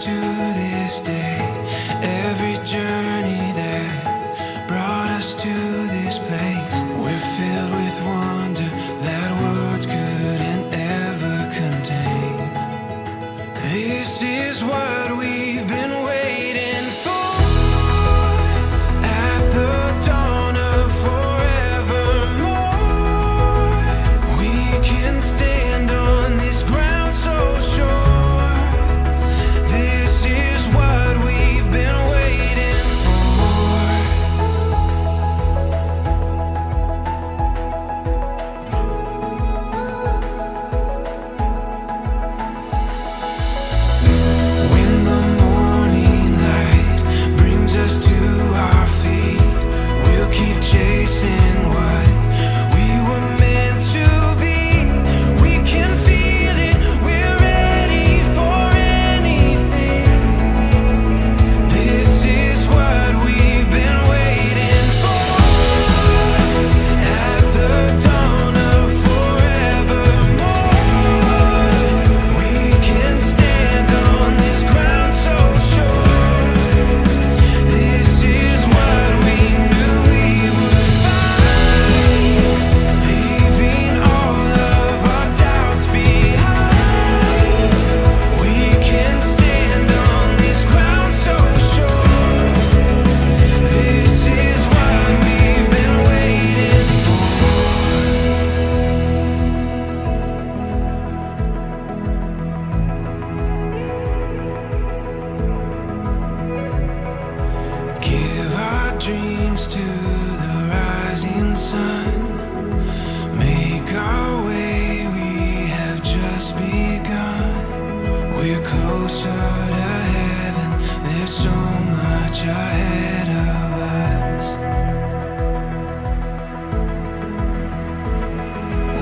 to this day. Every journey that brought us to this place. We're filled with wonder that words couldn't ever contain. This is what we've been waiting for. At the dawn of forevermore, we can stand on this ground so sure. This is what we've been waiting for. When the morning light brings us to our feet, we'll keep chasing what we were meant to be. We can feel it, we're ready for anything. This is what we've been waiting for. At the dawn of forevermore, we can stand on this ground so sure. This is what we knew we would find, leaving all of our doubts behind. We can stand on this ground so sure. This is what we've been waiting for. Give our dreams to the rising sun. Make our way, we have just begun. We're closer to heaven, there's so much ahead of us.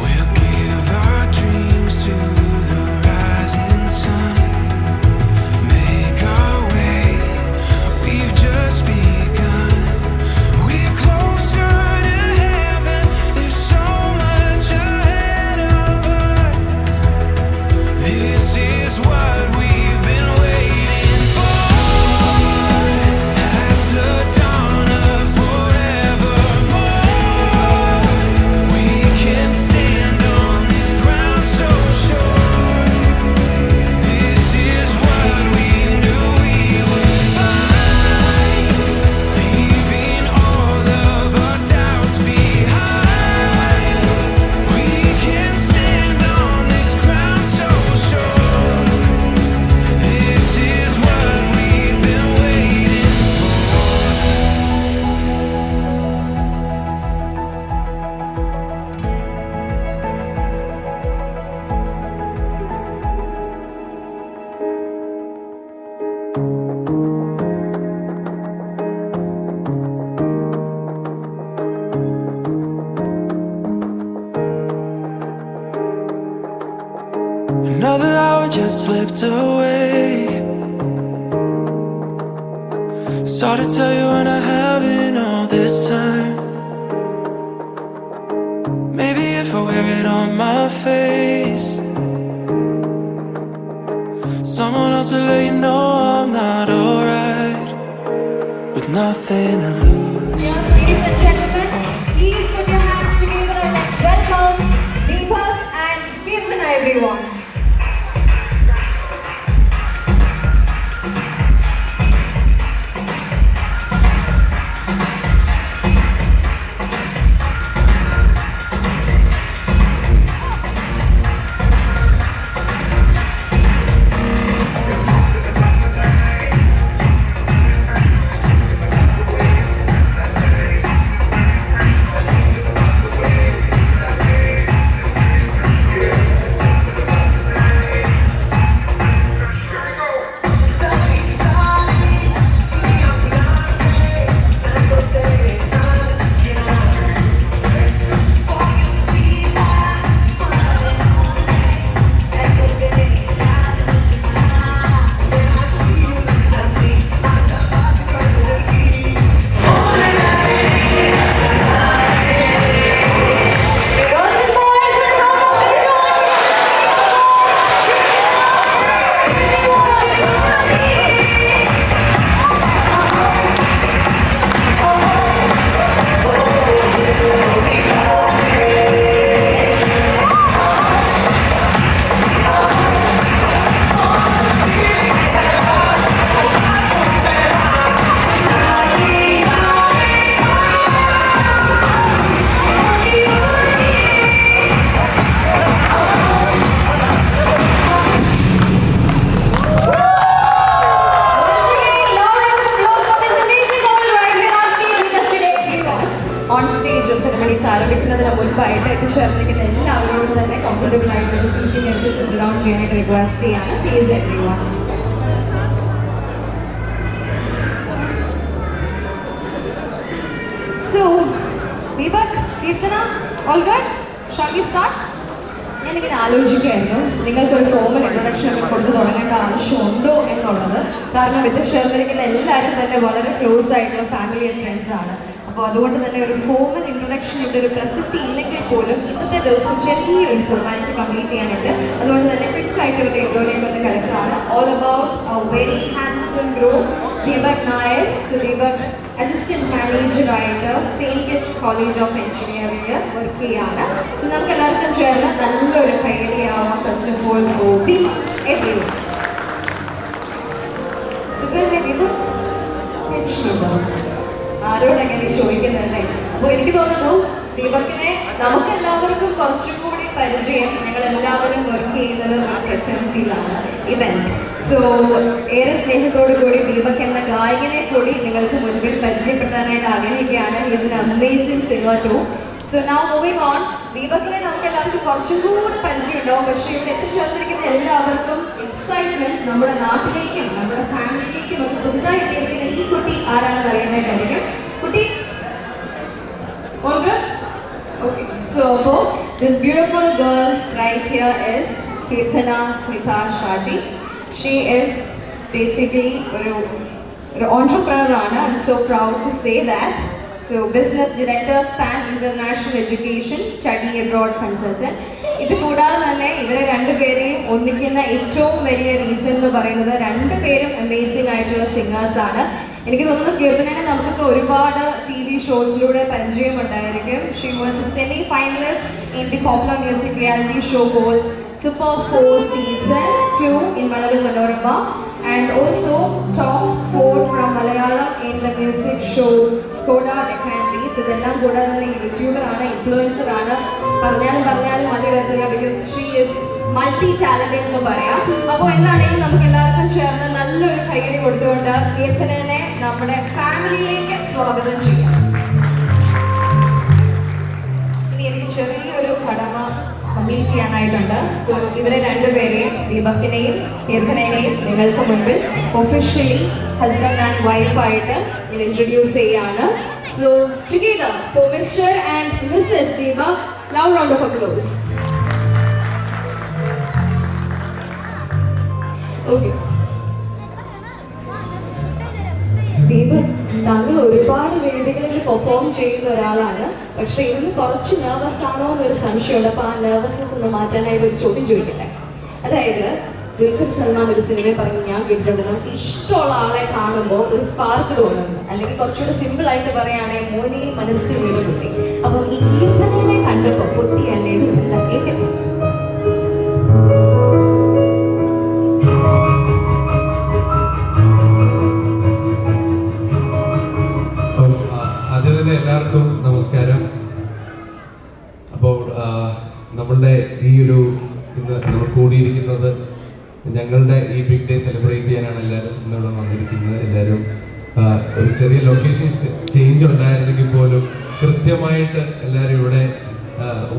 We'll give our dreams to the rising sun. Make our way, we've just begun. We're closer to heaven, there's so much ahead of us. This is what we've been waiting for. At the dawn of forevermore, we can stand on this ground so sure. This is what we knew we would find, leaving all of our doubts behind. We can stand on this ground so sure. This is what we've been waiting for. Another hour just slipped away. It's hard to tell you when I haven't all this time. Maybe if I wear it on my face, someone else will let you know I'm not alright, with nothing to lose. Yes, ladies and gentlemen, please put your hands together and let's welcome Deepak and Kirtan, everyone. Request ചെയ്യാണ്. Please everyone. So, Deepak, Kirtana, all good? Shall we start? ഞാനിങ്ങനെ ആലോചിക്കുകയായിരുന്നു നിങ്ങൾക്കൊരു formal introduction കൊടുത്ത് തുടങ്ങേണ്ട ആവശ്യമുണ്ടോ എന്നുള്ളത്. കാരണം ഇത് ചേർന്നിരിക്കുന്ന എല്ലാവരും തന്നെ വളരെ ക്ലോസ് ആയിട്ടുള്ള ഫാമിലി ആൻഡ് ഫ്രണ്ട്സ് ആണ്. അപ്പോൾ അതുകൊണ്ട് തന്നെ ഒരു ഫോമൽ ഇൻട്രൊഡക്ഷൻ ഇവിടെ ഒരു പ്രസക്തി ഇല്ലെങ്കിൽ പോലും ഇന്നത്തെ ദിവസം ചെറിയൊരു ഫോർമാലിറ്റി കംപ്ലീറ്റ് ചെയ്യാനുണ്ട്. അതുകൊണ്ട് തന്നെ ക്വിക്കായിട്ട് ഒരു ഇൻട്രോയിലേക്ക് ഒന്ന് കിടക്കുകയാണ്. All about a very handsome groom Deepak Nair. So Deepak assistant മാനേജറായിട്ട് Saint Kitts college of engineering work ചെയ്യാണ്. സോ നമുക്ക് എല്ലാവർക്കും ചേർന്ന് നല്ലൊരു കൈയടിയാവാം. First of all be everyone. സുഖല്ലേ ദീപക്? ടെൻഷനുണ്ടോ? ആരോടെങ്ങനെ ചോദിക്കുന്നതല്ലേ? അപ്പോൾ എനിക്ക് തോന്നുന്നു ദീപകിനെ നമുക്കെല്ലാവർക്കും കുറച്ചും കൂടി പരിചയം ഞങ്ങൾ എല്ലാവരും വർക്ക് ചെയ്യുന്നത് ഫ്രറ്റേണിറ്റിയിലാണ് ഇവന്റ്. സോ ഏറെ സ്നേഹത്തോടു കൂടി ദീപക് എന്ന ഗായകനെ കൂടി നിങ്ങൾക്ക് മുൻപിൽ പരിചയപ്പെടുത്താനായിട്ട് ആഗ്രഹിക്കുകയാണ്. He is an amazing singer too. So now moving on. ദീപകിനെ നമുക്ക് എല്ലാവർക്കും കുറച്ചും കൂടി പരിചയമുണ്ടാവും. പക്ഷേ ഇവിടെ എത്തിച്ചേർന്നിരിക്കുന്ന എല്ലാവർക്കും എക്സൈറ്റ്മെന്റ് നമ്മുടെ നാട്ടിലേക്കും നമ്മുടെ ഫാമിലിയിലേക്കും ഒക്കെ പുതുതായി എത്തിയിരിക്കുന്ന ഈ കുട്ടി ആരാണെന്ന് അറിയാനായിട്ടായിരിക്കും. കുട്ടി okay, so this beautiful girl right here is Kirtana Smita Shaji. She is basically an entrepreneur. I'm so proud to say that. So business director, SPAN International Education, study abroad consultant. ഇത് കൂടാതെ തന്നെ ഇവരെ രണ്ടുപേരെയും ഒന്നിക്കുന്ന ഏറ്റവും വലിയ reason എന്ന് പറയുന്നത് രണ്ടുപേരും അമേസിംഗ് ആയിട്ടുള്ള സിംഗേഴ്സ് ആണ്. എനിക്ക് തോന്നുന്നു കീർത്തനനെ നമുക്കൊക്കെ ഒരുപാട് TV ഷോസിലൂടെ പരിചയമുണ്ടായിരിക്കും. She was a semi finalist in the popular music reality show called Super 4 Season 2 in Malayalam Manorama, and also top 4 from Malayalam in the music show Skoda Deccan Beats. ഇതെല്ലാം കൂടാതെ തന്നെ യൂട്യൂബർ ആണ്, influencer ആണ്. പറഞ്ഞാലും മതി വരത്തില്ല. Because she is multi talented എന്ന് പറയാം. അപ്പോൾ എന്താണെങ്കിലും നമുക്ക് എല്ലാവർക്കും ചേർന്ന് നല്ലൊരു കൈയടി കൊടുത്തുകൊണ്ട് കീർത്തനനെ നമ്മുടെ ഫാമിലിയിലേക്ക് സ്വാഗതം ചെയ്യാം. ഇനി എനിക്ക് ചെറിയൊരു കടമ കംപ്ലീറ്റ് ചെയ്യാനായിട്ടുണ്ട്. സോ ഇവരെ രണ്ടുപേരെയും ദീപകിനെയും കീർത്തനയെയും നിങ്ങൾക്ക് മുൻപിൽ ഒഫീഷ്യലി ഹസ്ബൻഡ് ആൻഡ് വൈഫായിട്ട് ഞാൻ ഇൻട്രൊഡ്യൂസ് ചെയ്യാണ്. So together for mister and missus Deepak, love round of applause. Okay Deepak, താങ്കൾ ഒരുപാട് വേദികളിൽ പെർഫോം ചെയ്യുന്ന ഒരാളാണ്. പക്ഷെ ഇന്ന് കുറച്ച് നെർവസ് ആണോ എന്നൊരു സംശയമുണ്ട്. അപ്പോൾ ആ നെർവസ്നെസ് ഒന്ന് മാറ്റാനായിട്ട് ഒരു ചോദ്യം ചോദിക്കട്ടെ. അതായത് ദുൽഖർ സൽമാൻ ഒരു സിനിമയിൽ പറഞ്ഞു ഞാൻ കേട്ടിട്ടുണ്ട്, നമുക്ക് ഇഷ്ടമുള്ള ആളെ കാണുമ്പോൾ ഒരു സ്പാർക്ക് തോന്നുന്നു. അല്ലെങ്കിൽ കുറച്ചുകൂടെ സിമ്പിൾ ആയിട്ട് പറയുകയാണെങ്കിൽ മോനെ മനസ്സിൽ വീട് പൊട്ടി. അപ്പം ഈ കീർത്തനനെ കണ്ടപ്പോൾ പൊട്ടിയല്ലേ എന്നല്ല കേൾക്കട്ടെ. എല്ലാവർക്കും നമസ്കാരം. അപ്പോൾ നമ്മളുടെ ഈ ഒരു ഇന്ന് നമ്മൾ കൂടിയിരിക്കുന്നത് ഞങ്ങളുടെ ഈ ബിഗ് ഡേ സെലിബ്രേറ്റ് ചെയ്യാനാണ് എല്ലാവരും ഇന്നിവിടെ വന്നിരിക്കുന്നത്. എല്ലാവരും ഒരു ചെറിയ ലൊക്കേഷൻ ചേഞ്ച് ഉണ്ടായിരുന്നെങ്കിൽ പോലും കൃത്യമായിട്ട് എല്ലാവരും ഇവിടെ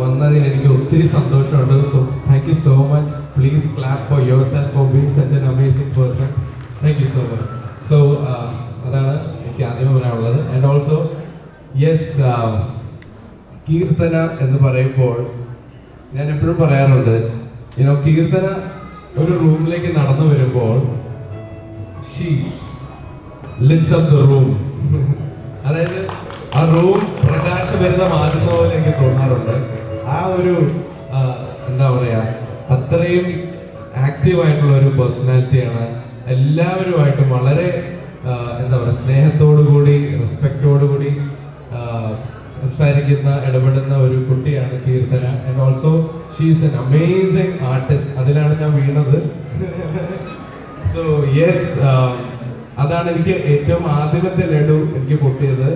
വന്നതിൽ എനിക്ക് ഒത്തിരി സന്തോഷമുണ്ട്. So thank you so much. Please clap for your self for being such an amazing person. Thank you so much. So അതാണ് എനിക്ക് ആദ്യം പറയാനുള്ളത്. ആൻഡ് ഓൾസോ യെസ്, കീർത്തന എന്ന് പറയുമ്പോൾ ഞാൻ എപ്പോഴും പറയാറുണ്ട്, കീർത്തന ഒരു റൂമിലേക്ക് നടന്നു വരുമ്പോൾ ഷീ ലിറ്റ്സ് അപ്പ് ദ റൂം. അതായത് ആ റൂം പ്രകാശഭരിതമാകുന്ന പോലെ എനിക്ക് തോന്നാറുണ്ട്. ആ ഒരു എന്താ പറയാ, അത്രയും ആക്റ്റീവായിട്ടുള്ള ഒരു പേഴ്സണാലിറ്റിയാണ്. എല്ലാവരുമായിട്ടും വളരെ എന്താ പറയുക, സ്നേഹത്തോടു കൂടി റെസ്പെക്റ്റോടു കൂടി സംസാരിക്കുന്ന ഇടപെടുന്ന ഒരു കുട്ടിയാണ് Keerthana. And also she is an amazing artist. അതിലാണ് ഞാൻ വീണത്. സോ യെസ്, അതാണ് എനിക്ക് ഏറ്റവും ആദ്യമത്തെ ലഡു എനിക്ക് പൊട്ടിയത്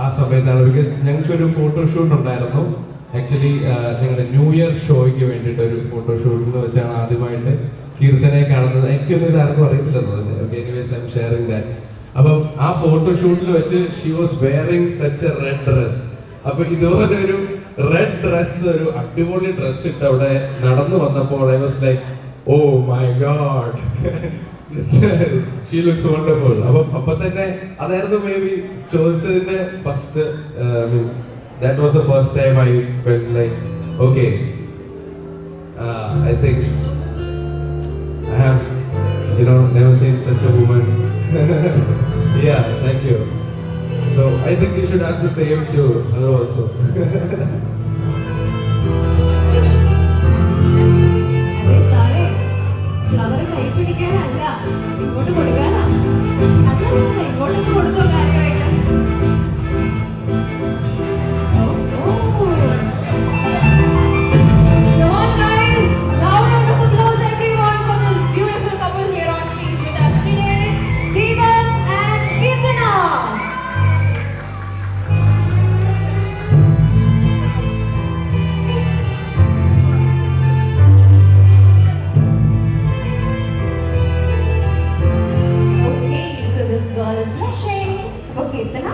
ആ സമയത്താണ്. ബിക്കോസ് ഞങ്ങൾക്കൊരു ഫോട്ടോഷൂട്ട് ഉണ്ടായിരുന്നു. ആക്ച്വലി ഞങ്ങളുടെ ന്യൂ ഇയർ ഷോയ്ക്ക് വേണ്ടിയിട്ട് ഒരു ഫോട്ടോഷൂട്ട് എന്ന് വെച്ചാണ് ആദ്യമായിട്ട് കീർത്തനയെ കാണുന്നത്. എനിക്കൊന്നും ഇതാർക്കും അറിയത്തില്ലെന്ന്. Okay, anyways I'm sharing that. അപ്പം ആ ഫോട്ടോഷൂട്ടിൽ വെച്ച് she was wearing such a red dress. അപ്പൊ ഇതുപോലെ ഒരു റെഡ് ഡ്രസ്, ഒരു അടിപൊളി ഡ്രസ് ഇട്ട് അവിടെ നടന്നു വന്നപ്പോൾ I was like oh my god. She looks wonderful. അപ്പം തന്നെ അതായിരുന്നു മേ ബി ചോദിച്ചതിന്റെ first. That was the first time I felt like, okay, I think I have, never seen such a woman. Yeah, thank you. So I think you should ask the same to her also. അതെ സാറേ, flower കൈ പിടിക്കാനല്ല, ഇങ്ങോട്ട് കൊടുക്കാനാ. അല്ല, ഇങ്ങോട്ടൊന്ന് കൊടുത്തോ കാര്യമായിട്ട്. Come on guys, loud round of applause everyone for this beautiful couple here on stage with us today, Deepak and Kirtana. Okay, so this girl is blushing. അപ്പോൾ കീർത്തന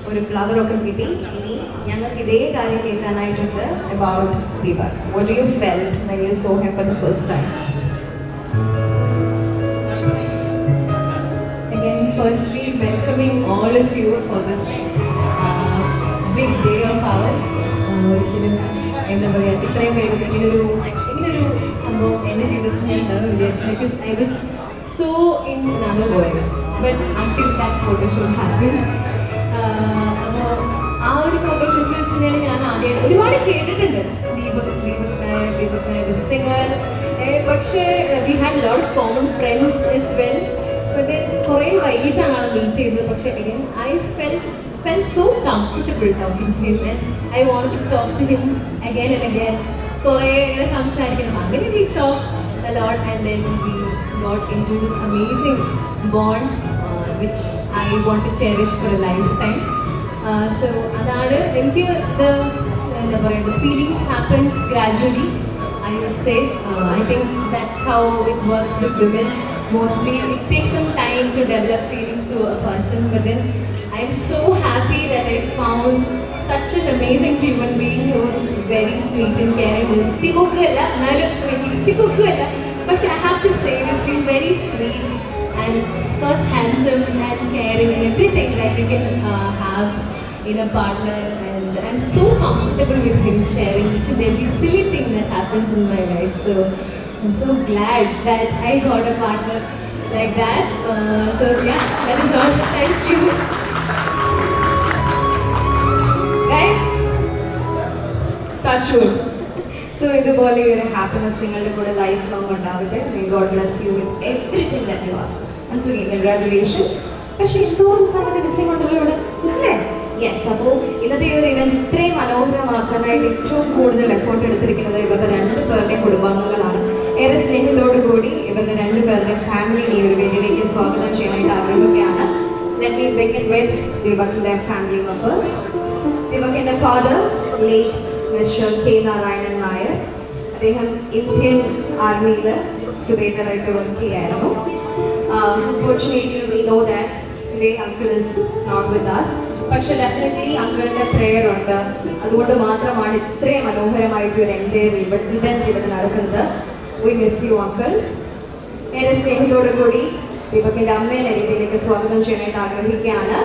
ഒരു ഫ്ലവർ ഒക്കെ കിട്ടി. ഇനി ഞങ്ങൾക്ക് ഇതേ കാര്യം കേൾക്കാനായിട്ടുണ്ട് about Deepak. What do you felt when you saw him for the first time? Again, firstly, welcoming all of you for this big day of ours. ഒരിക്കലും എന്താ പറയുക, ഇത്രയും വേഗം ഇങ്ങനൊരു സംഭവം എൻ്റെ ജീവിതത്തിൽ ഞാൻ ഉണ്ടാകും വിചാരിച്ചു. Because I was so in another world. But until that photoshoot happened, അപ്പോൾ ആ ഒരു ഫോട്ടോഷൂട്ടിൽ വെച്ച് കഴിഞ്ഞാൽ ഞാൻ ആദ്യമായിട്ട് ഒരുപാട് കേട്ടിട്ടുണ്ട് ദീപക് സിംഗർ. പക്ഷേ we had lot of common friends S well. But then കുറേ വൈകിട്ടാണ് ആൾ മീറ്റ് ചെയ്തത്. പക്ഷേ again I felt so comfortable talking to him and I wanted to talk to him again and again. കുറേ സംസാരിക്കണം. അങ്ങനെ we talked a lot and then we got into this amazing bond which I want to cherish for a lifetime. So അതാണ് എനിക്ക് എന്താ പറയുക, the feelings happened gradually, I would say. I think that's how it works with women. Mostly it takes some time to develop feelings to a person, but then I'm so happy that I found such an amazing human being who was very sweet and caring. But I have to say that she's very sweet and of course handsome and caring and everything that you can have in a partner, and I'm so comfortable with him sharing each and every silly thing that happens in my life. So I'm so glad that I got a partner like that. So yeah, that is all. Thank you. Guys, touch wood. So ഇതുപോലെ ഒരു happiness നിങ്ങളുടെ കൂടെ life long ഉണ്ടാവട്ടെ. May God bless you with everything that you ask. Once again, congratulations. പക്ഷേ എന്തോരം സമയത്ത് missing ഉണ്ടല്ലോ ഇവിടെ, അല്ലേ? യെസ്. അപ്പോൾ ഇന്നത്തെ ഈ ഒരു ഇവന്റ് ഇത്രയും മനോഹരമാക്കാനായിട്ട് ഏറ്റവും കൂടുതൽ എഫേർട്ട് എടുത്തിരിക്കുന്നത് ഇവരുടെ രണ്ടുപേരുടെയും കുടുംബാംഗങ്ങളാണ്. ഏറെ സ്നേഹത്തോടുകൂടി ഇവരുടെ രണ്ടുപേരുടെയും ഫാമിലിനെ ഈ ഒരു വേദിയിലേക്ക് സ്വാഗതം ചെയ്യാനായിട്ട് ആഗ്രഹിക്കുകയാണ്. Let me begin with Deepak's family members. Deepak's father, late Mr. K. Narayanan Nair. അദ്ദേഹം ഇന്ത്യൻ ആർമിയിൽ സുബേദറായിട്ട് വർക്ക് ചെയ്യായിരുന്നു. Unfortunately, we know that today uncle is not with us. പക്ഷെ ഡെഫിനറ്റ്ലി അങ്കിളിൻ്റെ പ്രെയർ ഉണ്ട്. അതുകൊണ്ട് മാത്രമാണ് ഇത്രയും മനോഹരമായിട്ട് ഒരു എൻജോയ് ഇവന്റ് ഇവിടെ നടക്കുന്നത്. We miss you, uncle. ഏറെ സ്നേഹത്തോടു കൂടി ദീപകിൻ്റെ അമ്മേനെ രീതിയിലേക്ക് സ്വാഗതം ചെയ്യാനായിട്ട് ആഗ്രഹിക്കുകയാണ്.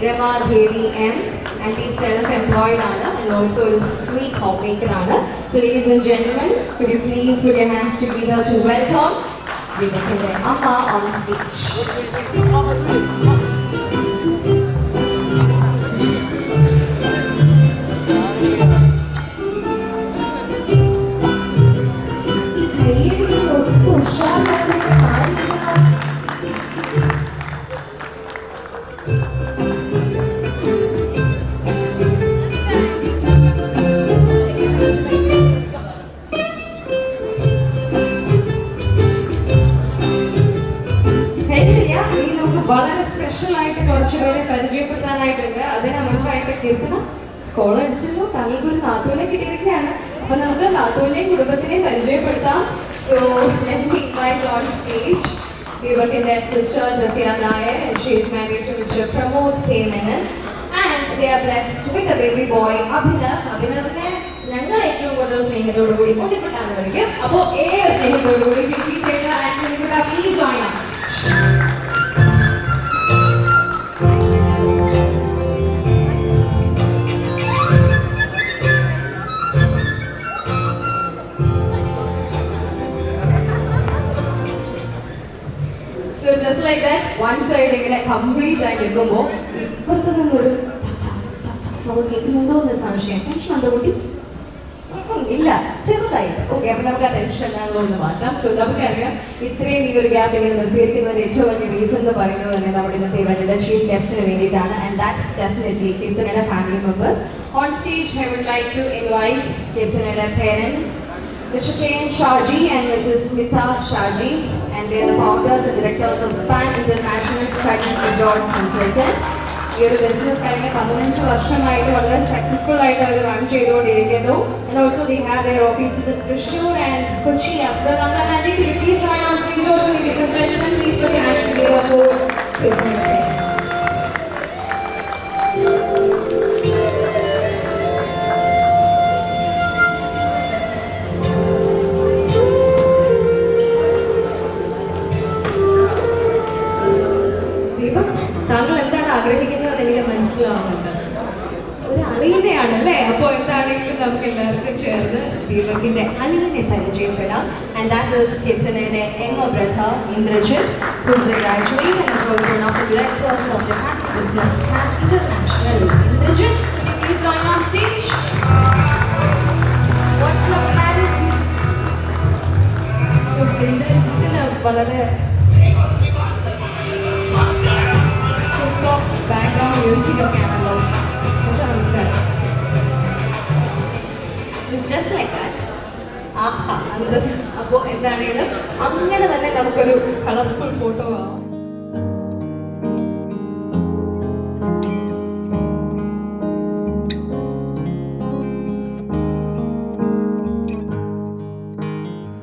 രമ ദേവി എം, ആൻഡ് ഈ സെൽഫ് എംപ്ലോയിഡ് ആണ് ആൻഡ് ഓൾസോ ഒരു സ്വീറ്റ് ഹോം മേക്കർ ആണ്. So ladies and gentlemen, could you please put your hands together to welcome ദീപകിൻ്റെ അമ്മ on stage. വളരെ സ്പെഷ്യൽ ആയിട്ട് കുറച്ച് പേരെ പരിചയപ്പെടുത്താനായിട്ടുണ്ട്. അതിന് മുൻപായിട്ട് കീർത്തന കോൾ അടിച്ചല്ലോ, താങ്കൾക്ക് ഒരു നാത്തൂനെ കിട്ടിയിരിക്കുകയാണ്. അപ്പൊ നമുക്ക് നാത്തൂനെയും കുടുംബത്തിനെയും പരിചയപ്പെടുത്താം. So let me invite on stage ദീപകിന്റെ sister Nitya Nair, and she is married to Mr. Pramod K. Menon, and they are blessed with a baby boy Abhinav. അഭിനവിനെ ഞങ്ങൾ ഏറ്റവും കൂടുതൽ സ്നേഹത്തോടുകൂടി ഉണ്ണിക്കുട്ടാന്ന് വിളിക്കും. അപ്പോൾ ഏറെ സ്നേഹത്തോടുകൂടി ചേച്ചി ചേട്ടാ ആൻഡ് ഉണ്ണിക്കുട്ട please join us. So just like that, one side ഇങ്ങനെ കംപ്ലീറ്റ് ആയി നിൽക്കുമ്പോൾ ഇപ്പുറത്ത് നിന്നൊരു സൗണ്ട് കേൾക്കുന്നുണ്ടോ എന്നൊരു സംശയം. ടെൻഷൻ ഉണ്ടോ കുട്ടി? ഇല്ല, ചെറുതായിട്ട്. ഓക്കെ, അപ്പൊ നമുക്ക് ആ ടെൻഷൻ എന്താണെന്ന് ഒന്ന് മാറ്റാം. സോ നമുക്കറിയാം ഇത്രയും ഈ ഒരു ഗ്യാപ്പ് ഇങ്ങനെ നിർത്തിയിരിക്കുന്നതിന് ഏറ്റവും വലിയ റീസൺ എന്ന് പറയുന്നത് തന്നെ നമ്മുടെ ഇന്നത്തെ ഇവന്റിന്റെ ചീഫ് ഗസ്റ്റിന് വേണ്ടിയിട്ടാണ്. ആൻഡ് ദാറ്റ്സ് ഡെഫിനറ്റ്ലി കീർത്തനയുടെ family members. On stage I would like to invite കീർത്തനയുടെ parents, Mr. K.N. Shaji and Mrs. Smita Shaji, and they are the founders and directors of SPAN International Study Abroad Consultant. ഈ ഒരു business കഴിഞ്ഞ 15 വർഷമായിട്ട് വളരെ successful ആയിട്ട് അവർ run ചെയ്തുകൊണ്ടിരിക്കുന്നു. And also they have their offices in Thrissur and Kochi as well. Uncle and Auntie, could you please join on stage also, ladies and gentlemen? Please put your hands together for Kirtana parents. താങ്കൾ എന്താണ് ആഗ്രഹിക്കുന്നത് എനിക്ക് മനസ്സിലാവുന്നുണ്ട്. ഒരു അളിയനെയാണ് അല്ലേ? അപ്പോൾ എന്താണെങ്കിലും നമുക്ക് എല്ലാവർക്കും ചേർന്ന് ദീപകിന്റെ അളിയനെ പരിചയപ്പെടാം. ആൻഡ് ദാറ്റ് ഈസ് കീർത്തനയുടെ younger brother Indrajit, who is a graduate and is also one of the directors of the Happy Business International. Indrajit, can you please join on stage? What's the plan? Indrajitന് വളരെ background music ഒക്കെ ആണല്ലോ. നമസ്കാരം. So just like that. ആഹാ, അപ്പോൾ എന്താണെങ്കിലും അങ്ങനെ തന്നെ നമുക്കൊരു കളർഫുൾ ഫോട്ടോ ആവാം.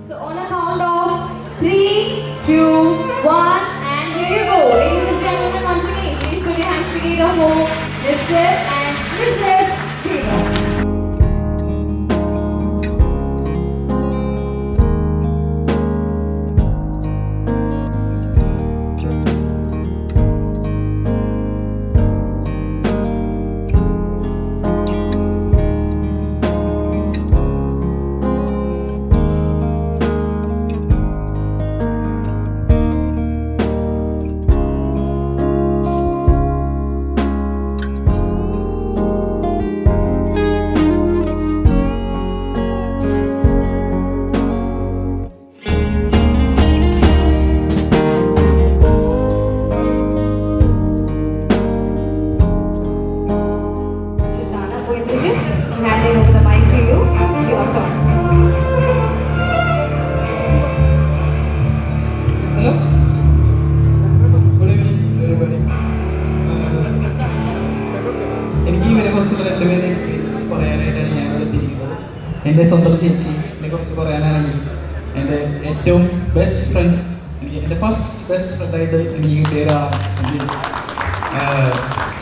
So on a count of 3, 2, 1 and here you go. Ladies and gentlemen, once again, please put your hands together for Mr. and Mrs. Deva. I'm handing over the mic to you. It's your turn. Hello. Good evening, everybody. എനിക്ക് ഇവരെ കുറിച്ചുള്ള രണ്ടുപേരുടെ experience പറയാനായിട്ടാണ് ഞാൻ ഇവിടെ എത്തിയിരിക്കുന്നത്. എൻ്റെ സ്വന്തം ചേച്ചിനെ കുറിച്ച് പറയാനാണെങ്കിൽ എൻ്റെ ഏറ്റവും ബെസ്റ്റ് ഫ്രണ്ട്, എൻ്റെ ഫസ്റ്റ് ബെസ്റ്റ് ഫ്രണ്ടായിട്ട് എനിക്ക് കിട്ടിയ ഒരാളാണ്.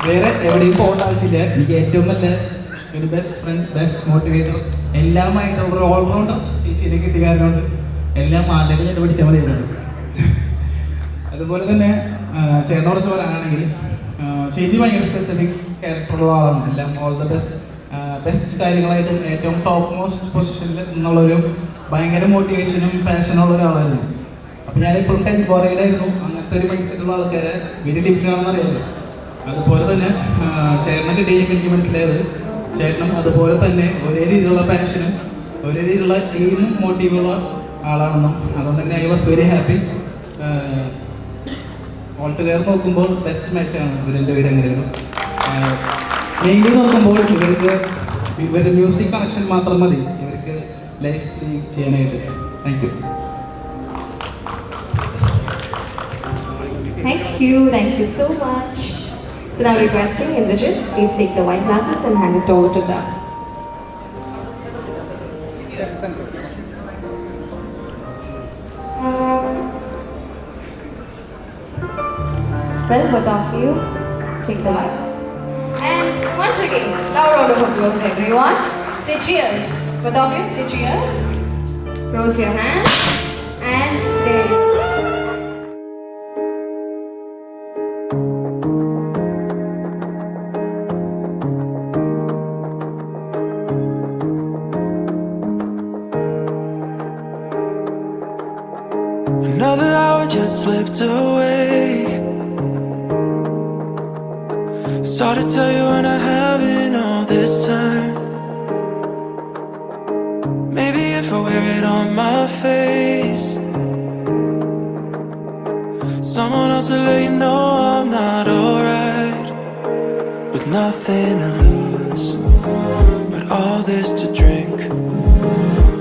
വേറെ എവിടെയും പോകേണ്ട ആവശ്യമില്ല. എനിക്ക് ഏറ്റവും നല്ല ഒരു ബെസ്റ്റ് ഫ്രണ്ട്, ബെസ്റ്റ് മോട്ടിവേറ്റർ, എല്ലാമായിട്ടുള്ള ഒരു ഓൾറൗണ്ടർ ചേച്ചിയിലെ കിട്ടിയ കാരണമുണ്ട്. എല്ലാം ആദ്യമേ ഞാൻ പിടിച്ചാൽ മതിയായിരുന്നു. അതുപോലെ തന്നെ ചേട്ടനോട് പറയാനാണെങ്കിൽ ചേച്ചി ഭയങ്കര സ്പെസിഫിക് ക്യാരക്ടറുള്ള ആളാണ്. എല്ലാം ഓൾ ദ ബെസ്റ്റ് കാര്യങ്ങളായിട്ട് ഏറ്റവും ടോപ്പ് മോസ്റ്റ് പൊസിഷനിൽ എന്നുള്ളൊരു ഭയങ്കര മോട്ടിവേഷനും പാഷനുള്ള ഒരാളായിരുന്നു. അപ്പം ഞാനെപ്പോഴും വറീഡായിരുന്നു അങ്ങനത്തെ ഒരു മൈൻഡ് സെറ്റുള്ള ആൾക്കാരെ വെരി ഡിഫറെൻ്റ് അറിയാമല്ലോ. അതുപോലെ തന്നെ ചേട്ടനെ കിട്ടിയപ്പോൾ എനിക്ക് മനസ്സിലായത് ചേട്ടനും അതുപോലെ തന്നെ ഒരേ രീതിയിലുള്ള പാഷനും ഒരേ രീതിയിലുള്ള എയിമും മോട്ടീവുള്ള ആളാണെന്നും അതുകൊണ്ട് തന്നെ I was very happy. All together നോക്കുമ്പോൾ ബെസ്റ്റ് മാച്ചാണ് ഇവർ രണ്ടുപേരും. എങ്ങനെയാണ് മെയിൻലി നോക്കുമ്പോൾ ഇവരുടെ മ്യൂസിക് കണക്ഷൻ മാത്രം മതി ഇവർക്ക് ലൈഫ് ചെയ്യാനായിട്ട്. Thank you. Thank you so much. So now requesting Indrajit, please take the wine glasses and hand it over to them. Well, both of you, take the glass. And once again, loud round of applause everyone. Say cheers. Both of you, say cheers. Close your hands. And there you go. Another hour just slipped away. It's hard to tell you when I haven't all this time. Maybe if I wear it on my face, someone else will let you know I'm not alright. With nothing to lose, but all this to drink.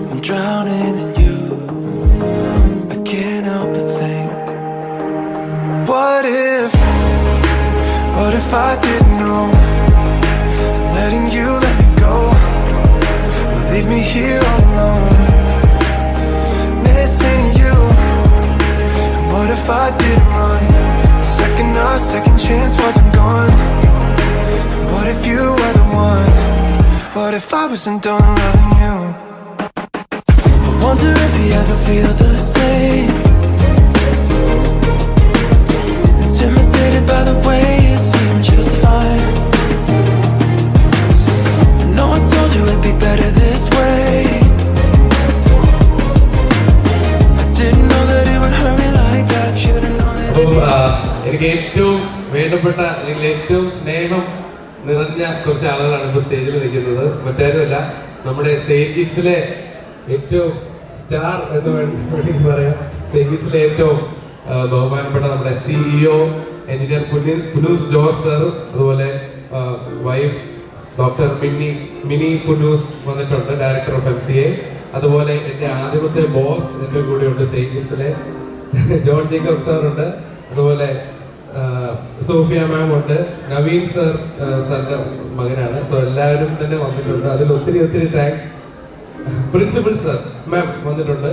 I'm drowning in you, I can't help but think. What if I didn't know? Letting you let me go will leave me here alone, missing you. And what if I didn't run? Our second chance wasn't gone. And what if you were the one? What if I wasn't done loving you? I wonder if you ever feel the same. Intimidated by the way you seem just fine. I know I told you it'd be better this way. I didn't know that it would hurt me like that. Should've known that it'd be എനിക്ക് ഏറ്റവും വേണ്ടപ്പെട്ട അല്ലെങ്കിൽ ഏറ്റവും സ്നേഹം നിറഞ്ഞ കുറച്ച് ആളുകളാണ് ഇപ്പോൾ സ്റ്റേജിൽ നിൽക്കുന്നത്. മറ്റാരുമല്ല, നമ്മുടെ സെയിന്റ് കിഡ്സിലെ ഏറ്റവും സ്റ്റാർ എന്ന് വേണമെങ്കിൽ പറയാം. സെയിന്റ് കിഡ്സിലെ ഏറ്റവും ബഹുമാനപ്പെട്ട നമ്മുടെ CEO engineer Punnoose George sir, അതുപോലെ വൈഫ് ഡോക്ടർ മിനി പുനൂസ് വന്നിട്ടുണ്ട്, ഡയറക്ടർ ഓഫ് MCA. അതുപോലെ എൻ്റെ ആദ്യമത്തെ ബോസ് എൻ്റെ കൂടെയുണ്ട്, സെയിന്റ് കിഡ്സിലെ ജോൺ ജേക്കബ് സാർ ഉണ്ട്. അതുപോലെ സോഫിയ മാം ഉണ്ട്, നവീൻ സർ സാറിന്റെ മകനാണ്. സോ എല്ലാവരും തന്നെ വന്നിട്ടുണ്ട്. അതിൽ ഒത്തിരി താങ്ക്സ്. പ്രിൻസിപ്പൽ സർ മാം വന്നിട്ടുണ്ട്.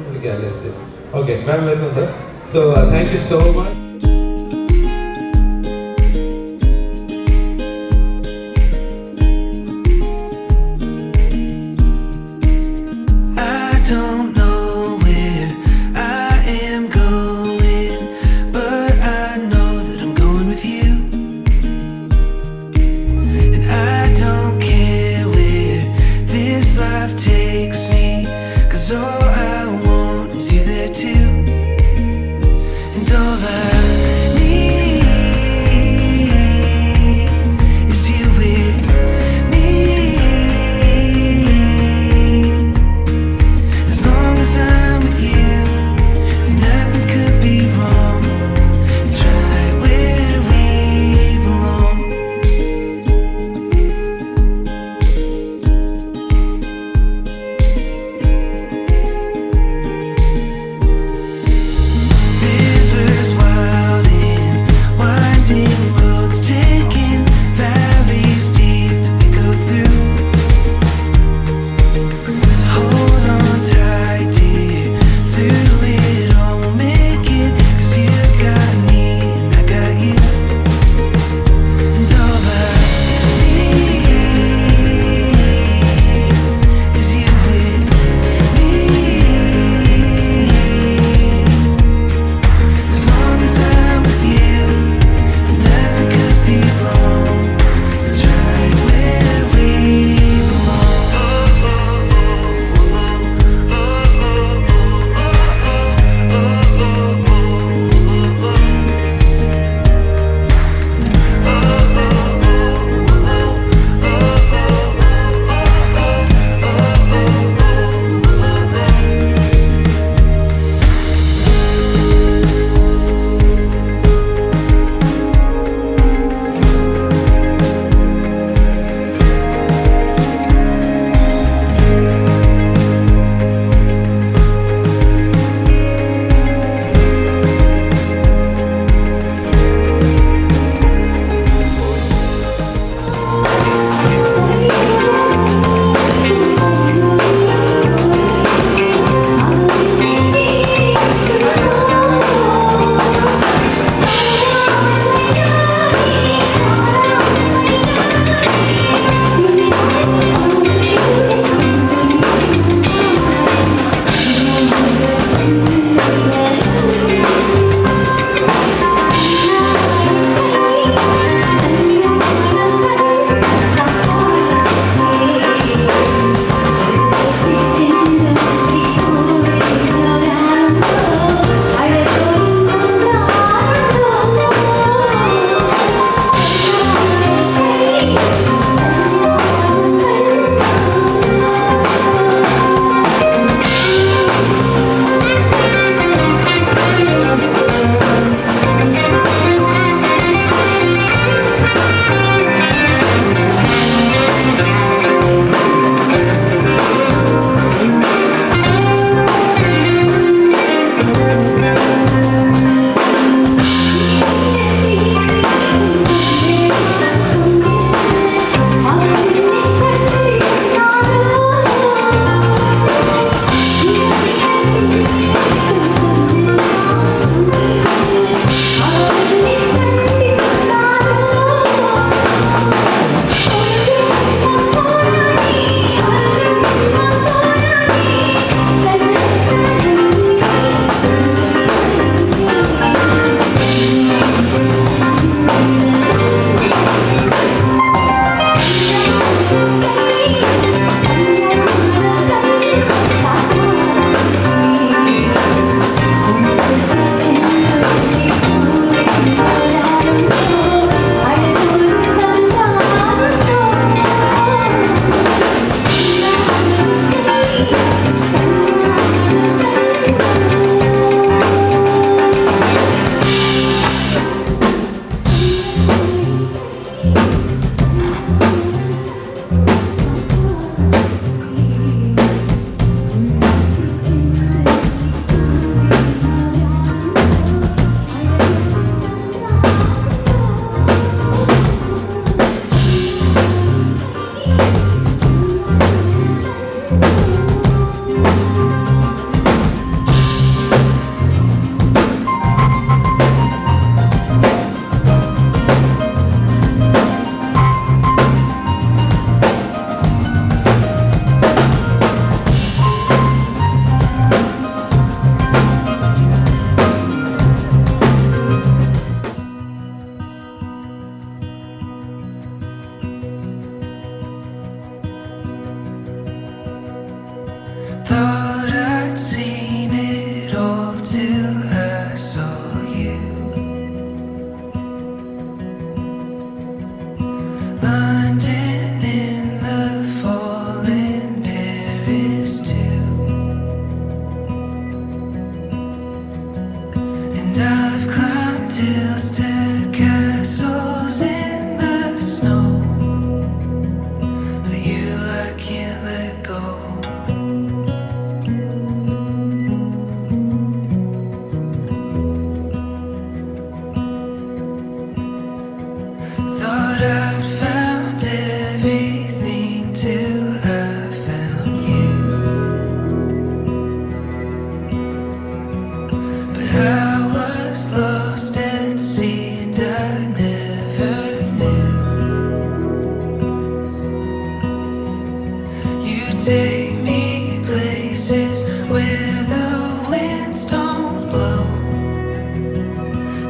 വിളിക്കാല്ലേ? ശരി, ഓക്കെ, മാം വരുന്നുണ്ട്. So thank you so much. Takes me, 'cause all I want is you there too, and all that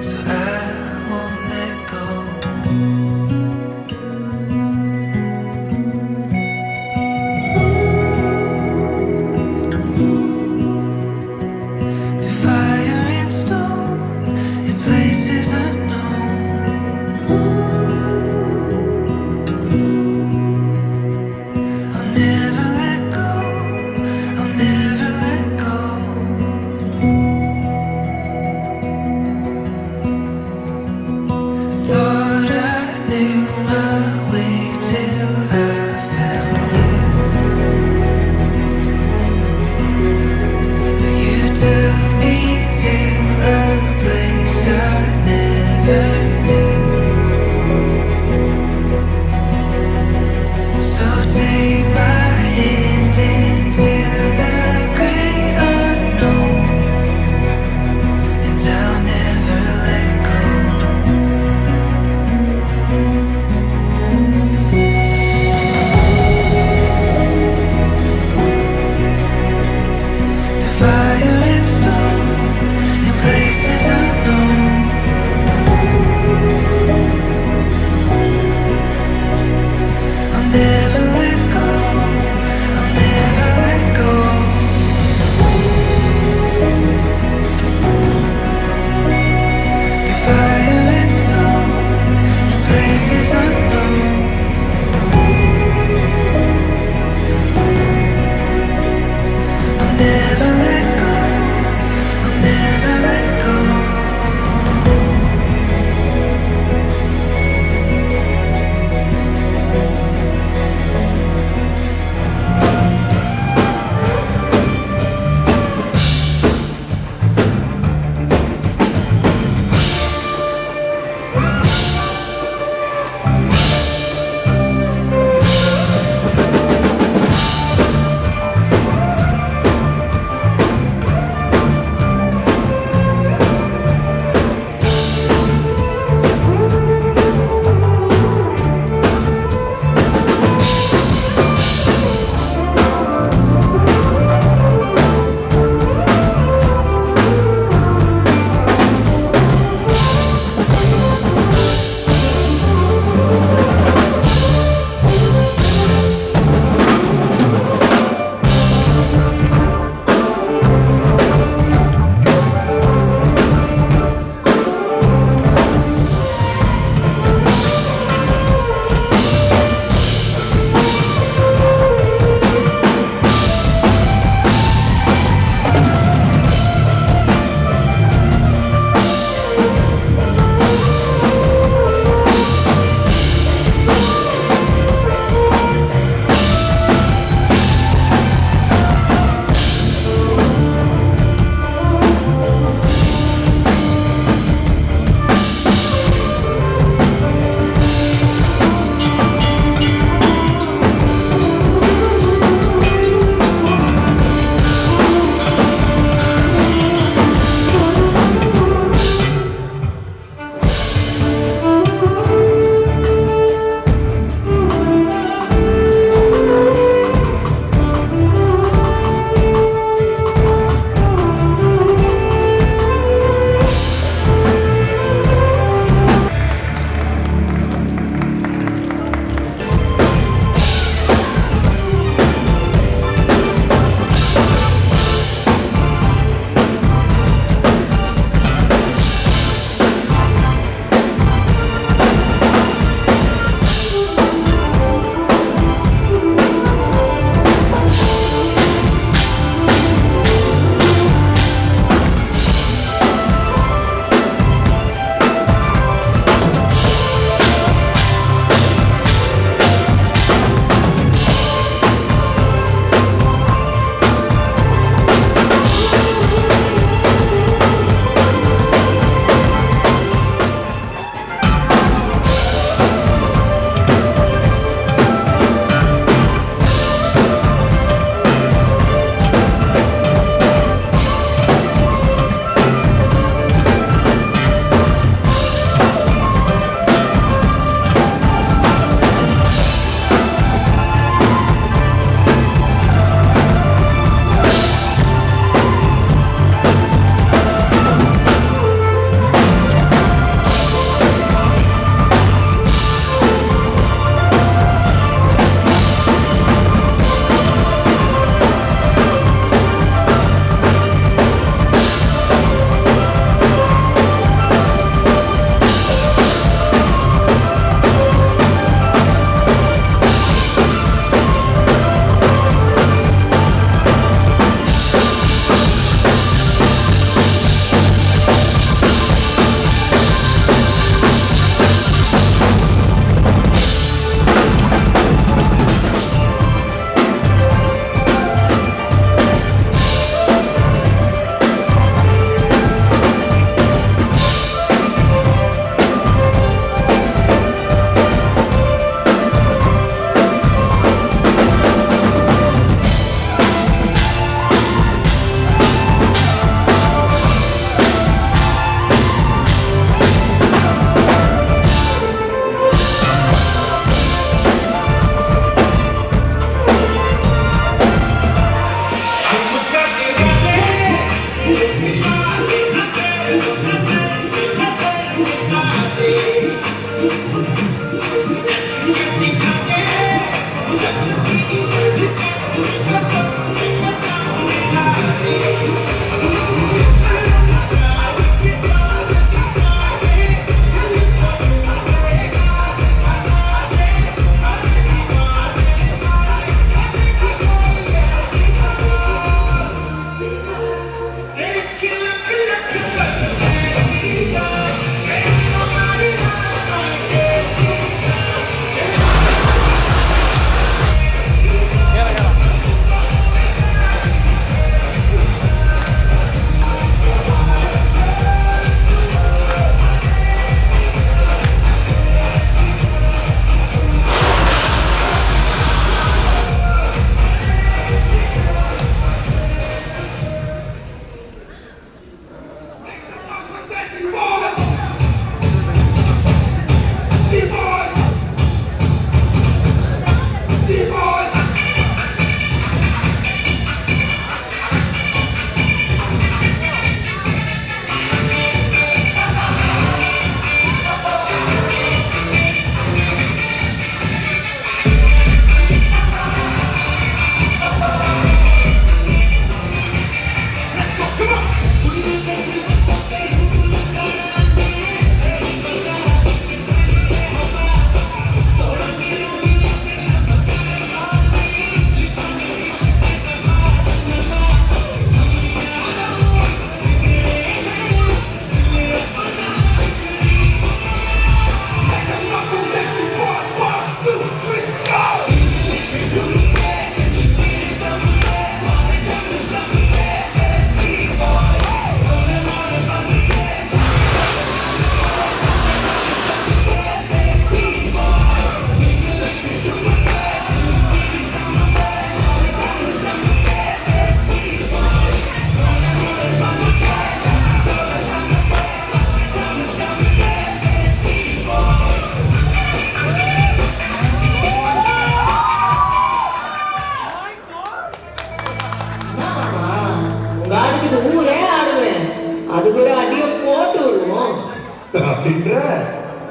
so I won't let go. The fire and stone in places unknown. I'll never let go. I'll never let go. Thought I knew my way till I found you. But you took me to a place I never knew. So take my hand into the great unknown, and I'll never let go. The fire and stone in places unknown.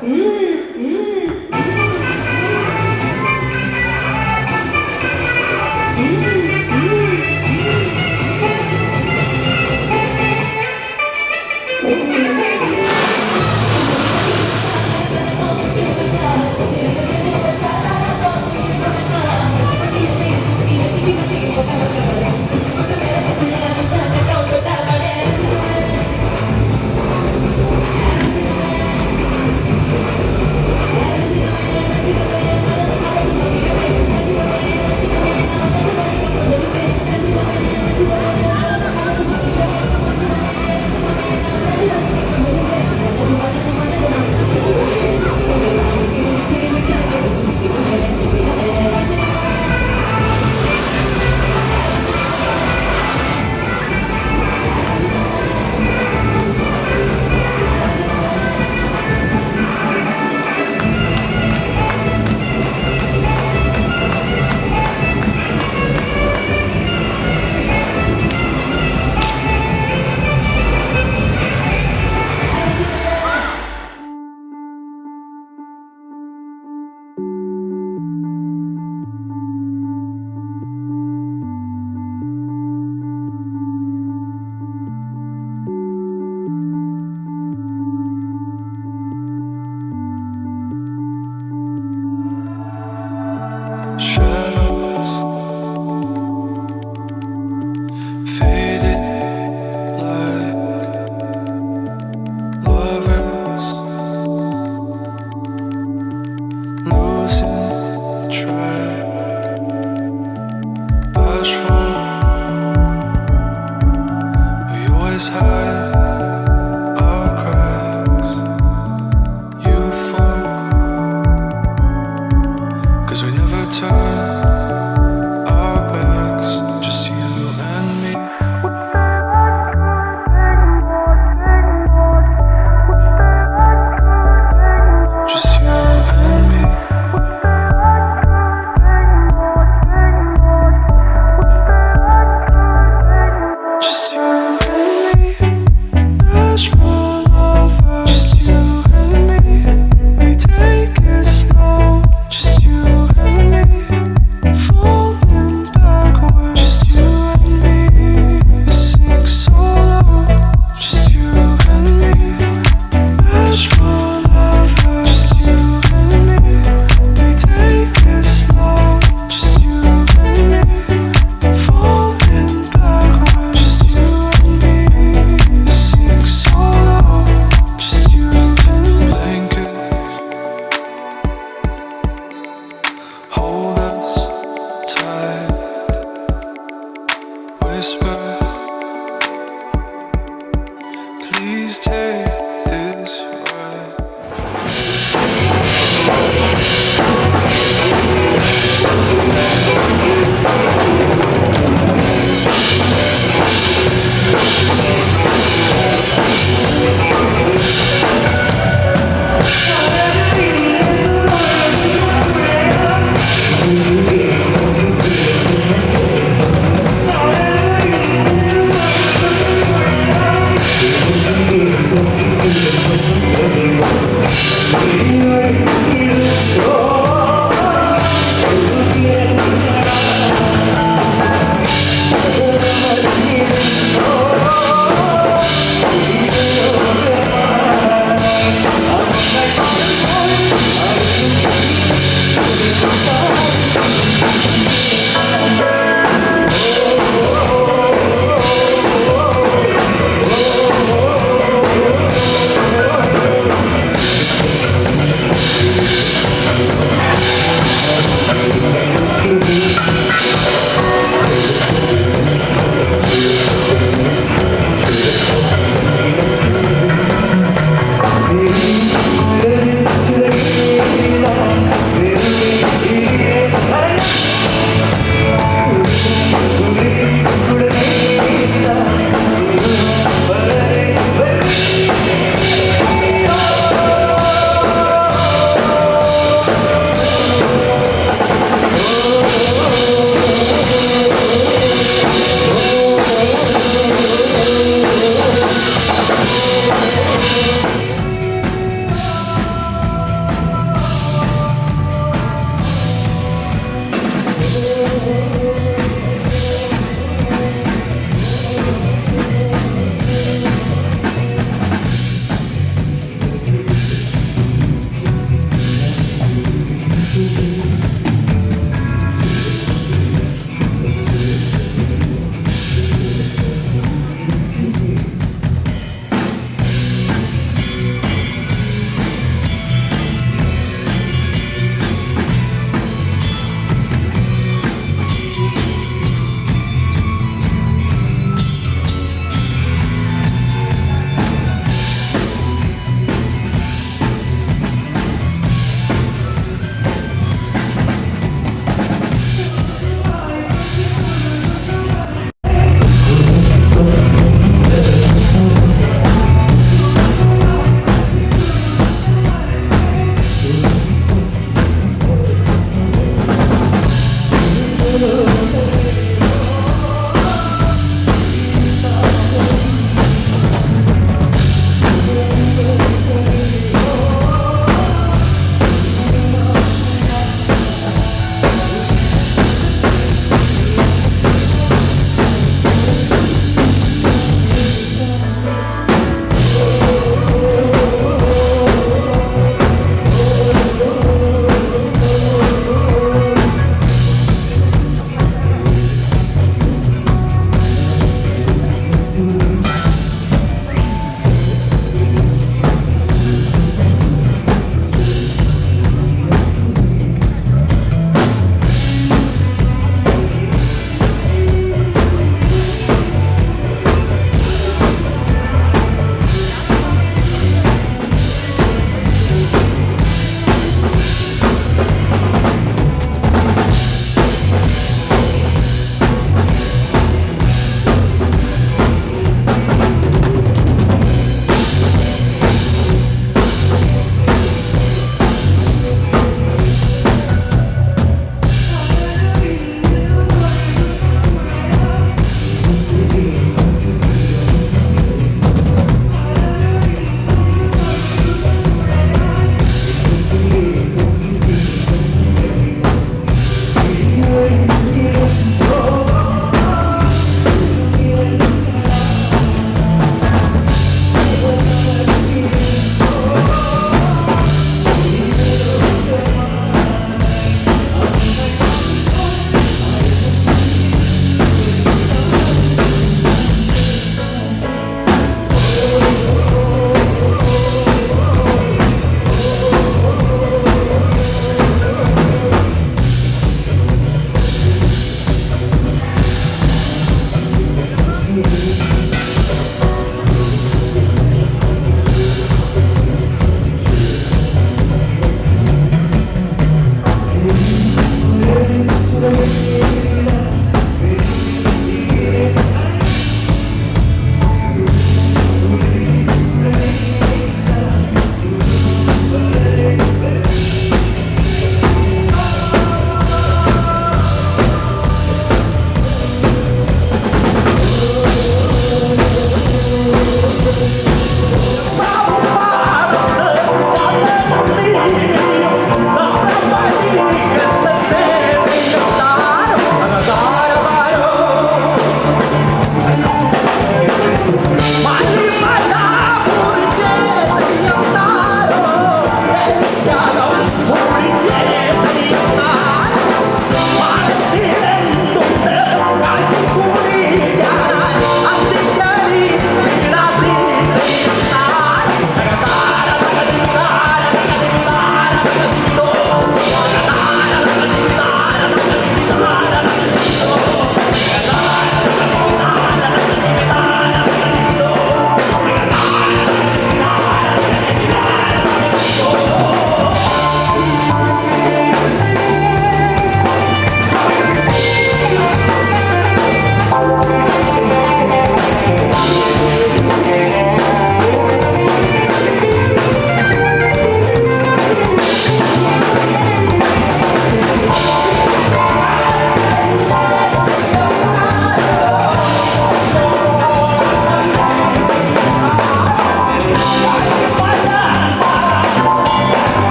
Yeah.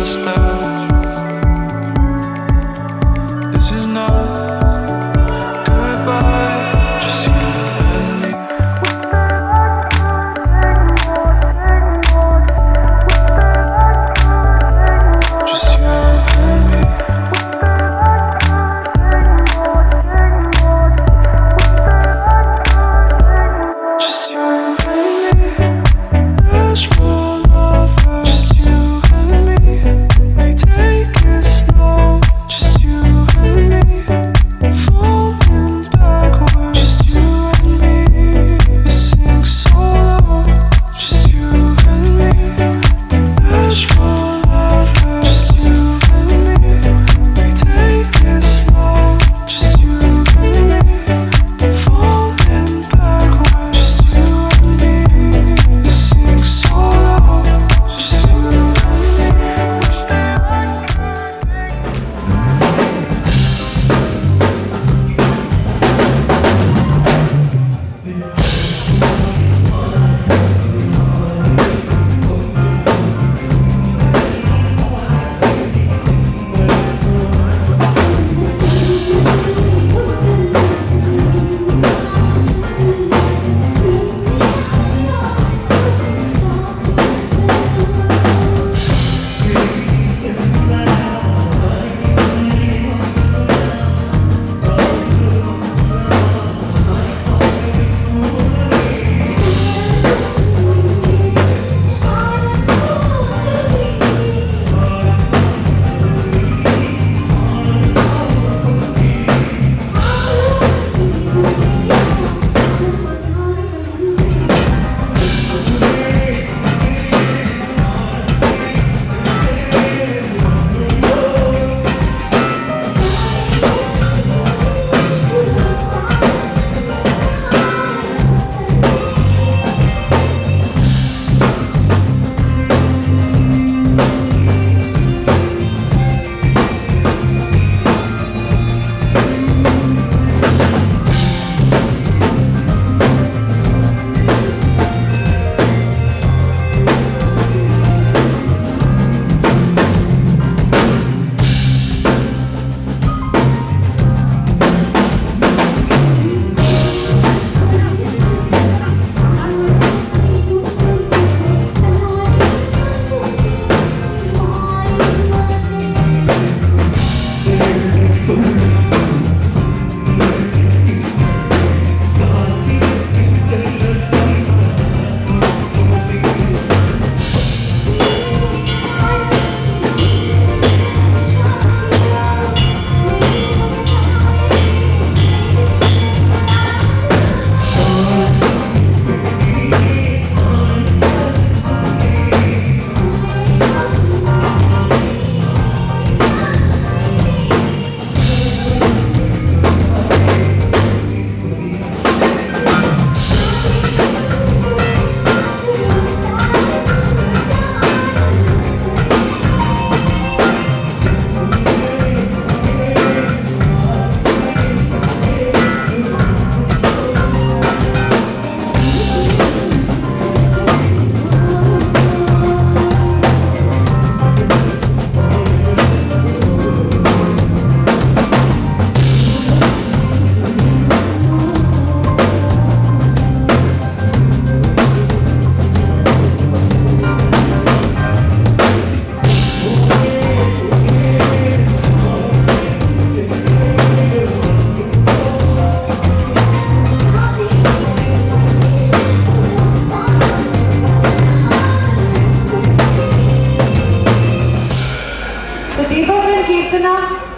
us love. This is not goodbye, just you and me. Just you and me. Just you and me. As for lovers, just you and me. We take it slow. Just you and me. Falling backwards. Just you and me. We sing solo. Just you and me. As for lovers, just you and me. We take it slow. Just you and me. Falling backwards. Just you and me. We sing solo. Just you and me.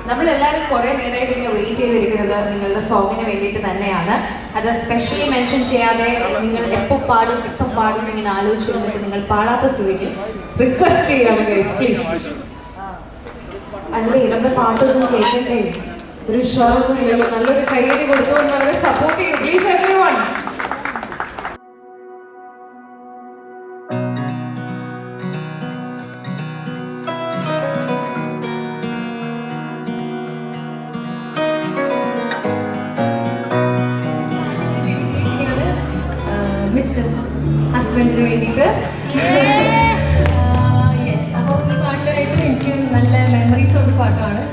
നമ്മളെല്ലാവരും കുറേ നേരമായിട്ട് ഇങ്ങനെ wait ചെയ്തിരിക്കുന്നത് നിങ്ങളുടെ സോങ്ങിന് വേണ്ടിയിട്ട് തന്നെയാണ്. അത് specially mention ചെയ്യാതെ നിങ്ങൾ എപ്പോൾ പാടും ഇങ്ങനെ ആലോചിച്ചിരുന്നിട്ട് നിങ്ങൾ പാടാത്ത സ്ഥിതിക്ക് റിക്വസ്റ്റ് ചെയ്യാണ് ഗൈസ്, പ്ലീസ്. അല്ലേ നമ്മുടെ പാട്ടൊന്നും കേൾക്കണ്ടേ? ഒരു ഉഷാറൊന്നും ഇല്ലല്ലോ. നല്ലൊരു കൈയടി കൊടുത്തുകൊണ്ട് അവരെ സപ്പോർട്ട് ചെയ്യും പ്ലീസ് എവരിവൺ. മിസ്റ്റർ ഹസ്ബൻഡിന് വേണ്ടിയിട്ട് യെസ്, അപ്പോൾ ഈ പാട്ടിലായിട്ട് പാട്ടാണ്.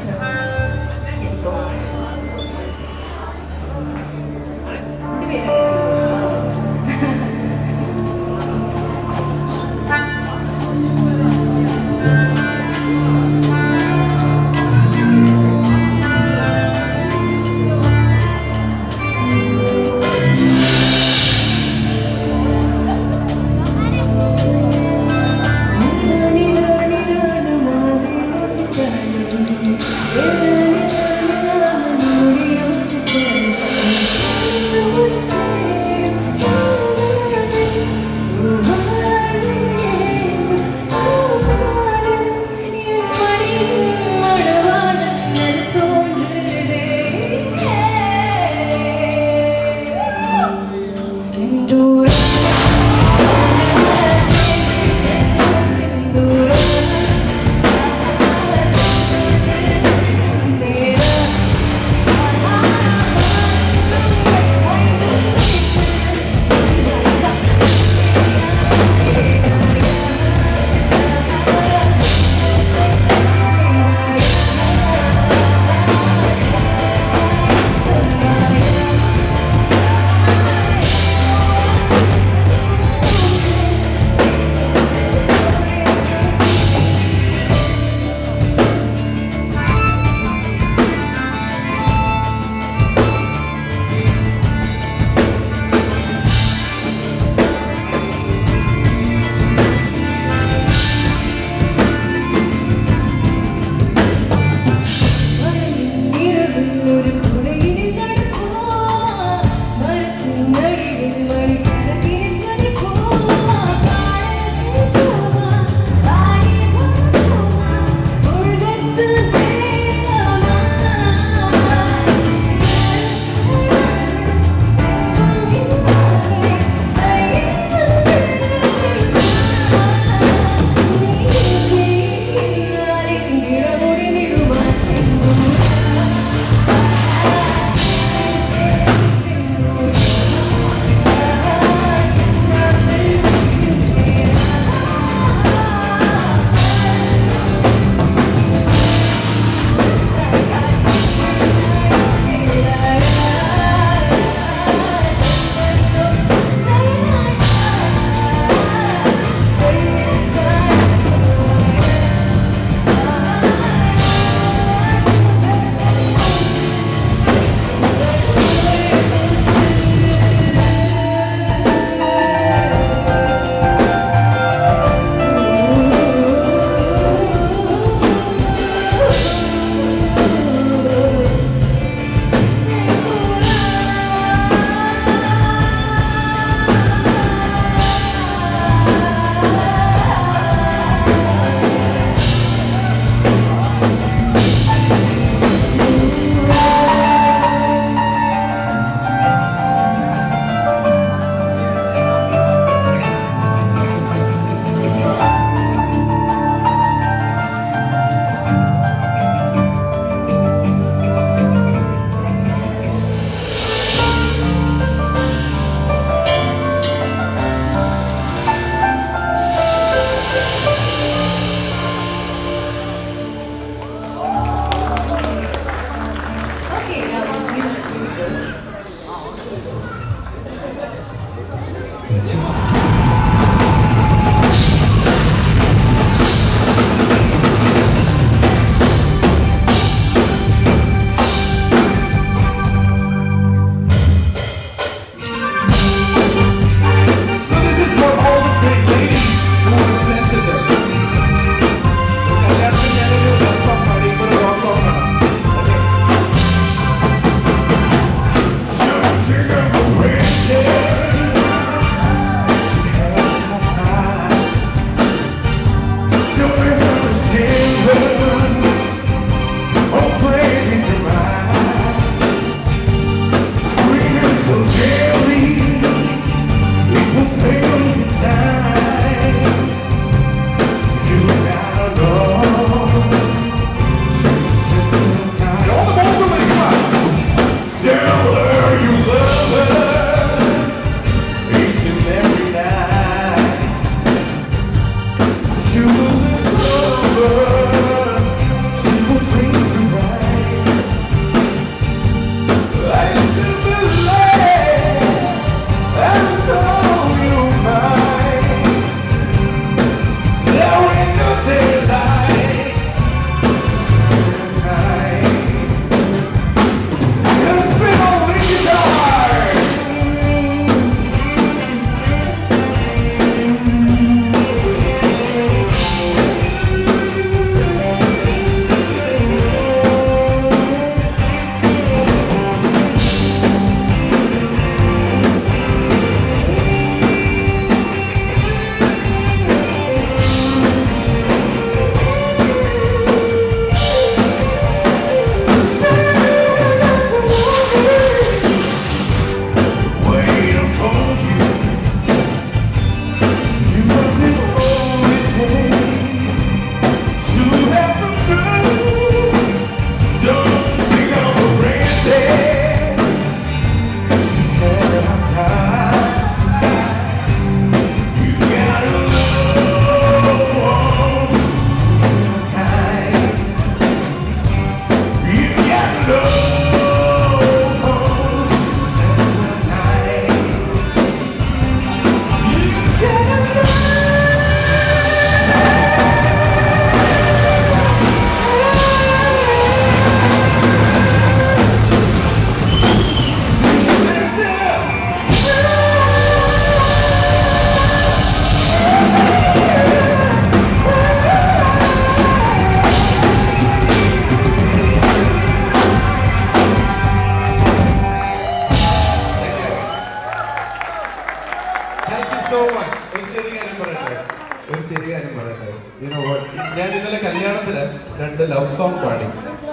കല്യാണത്തിന് 2 ലവ് സോങ് പാടി.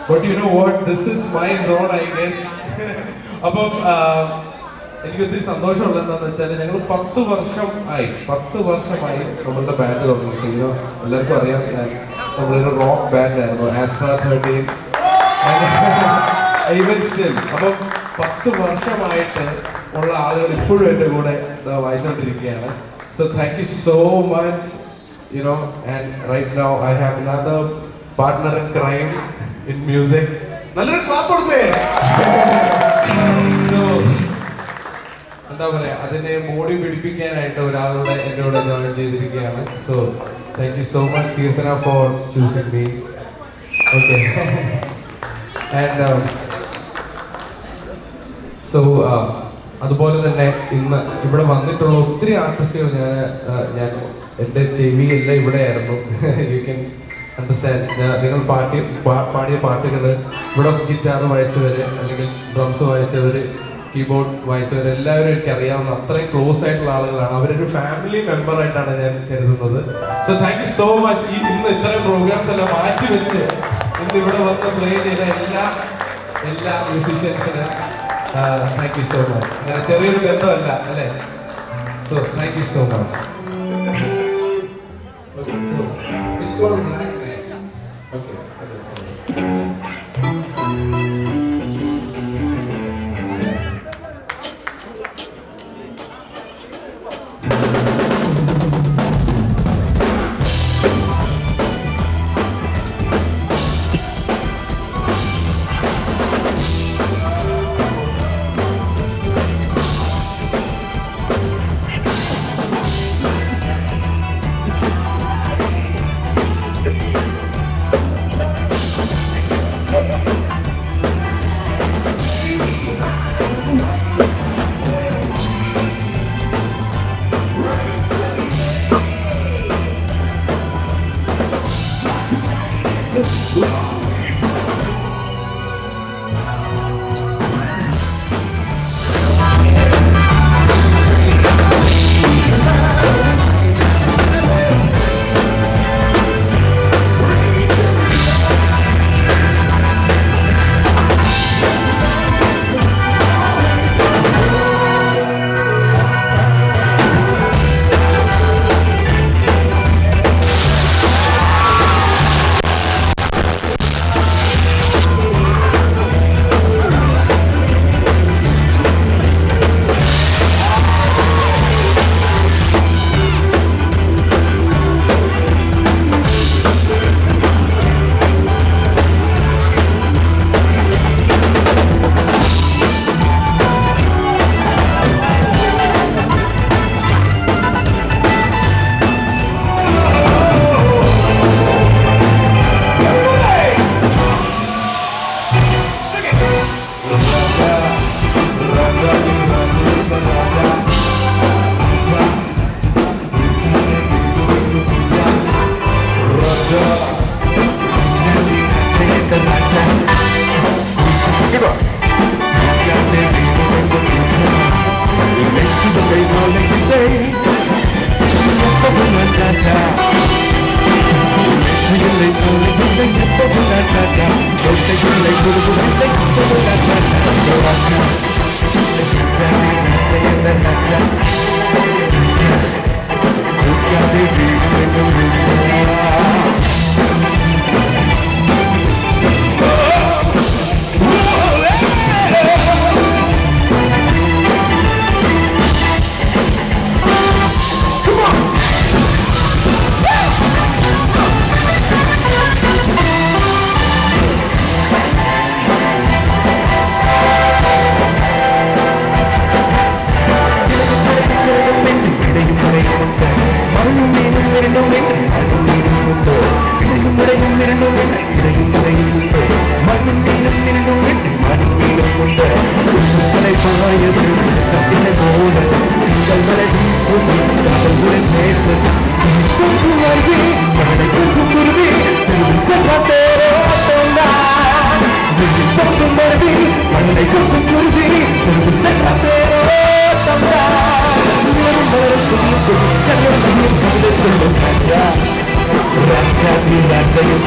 But you know what, this is my zone I guess. അപ്പം എനിക്ക് ഒത്തിരി സന്തോഷമുള്ളത് എന്താണെന്ന് വെച്ചാൽ ഞങ്ങൾ 10 വർഷമായി നമ്മളുടെ ബാൻഡ് തുടങ്ങിയിട്ട്. എല്ലാവർക്കും അറിയാം, നമ്മളൊരു റോക്ക് ബാൻഡ് ആയിരുന്നു, ആസ്ട്ര 13. അപ്പം 10 വർഷമായിട്ട് ഉള്ള ആളുകൾ ഇപ്പോഴും എൻ്റെ കൂടെ വായിച്ചുകൊണ്ടിരിക്കുകയാണ്. So thank you so much. And right now I have another partner in crime in music. നല്ലൊരു ക്ലാപ്പ് കൊടുത്തേ. So എന്താ പറയാ, അതിനെ മോടി പിടിപ്പിക്കാനായിട്ട് ഒരാളുടെ എന്നോട് ജോയിൻ ചെയ്തിരിക്കുകയാണ്. So thank you so much Keerthana four choosing me. Okay. And so അതുപോലെ തന്നെ ഇന്ന് ഇവിടെ വന്നിട്ടുള്ള ഒത്തിരി ആർട്ടിസ്റ്റുകൾ ഞാൻ എൻ്റെ ചെവിയെല്ലാം ഇവിടെയായിരുന്നു. You can understand. നിങ്ങൾ പാടിയ പാട്ടുകൾ ഇവിടെ ഗിറ്റാർ വായിച്ചവർ, അല്ലെങ്കിൽ ഡ്രംസ് വായിച്ചവർ, കീബോർഡ് വായിച്ചവർ, എല്ലാവരും എനിക്ക് അറിയാവുന്ന അത്രയും ക്ലോസ് ആയിട്ടുള്ള ആളുകളാണ്. അവരൊരു ഫാമിലി മെമ്പർ ആയിട്ടാണ് ഞാൻ കരുതുന്നത്. So thank you so much. ഇന്ന് ഇത്രയും പ്രോഗ്രാംസ് എല്ലാം മാറ്റി വെച്ച് ഇന്ന് ഇവിടെ വന്ന് പ്ലേ ചെയ്ത എല്ലാ മ്യൂസീഷ്യൻസിനും താങ്ക് യു സോ മച്ച്. അങ്ങനെ ചെറിയൊരു ബന്ധമല്ല അല്ലേ? So thank you so much. Okay, so it's called Black Man. Okay. Raja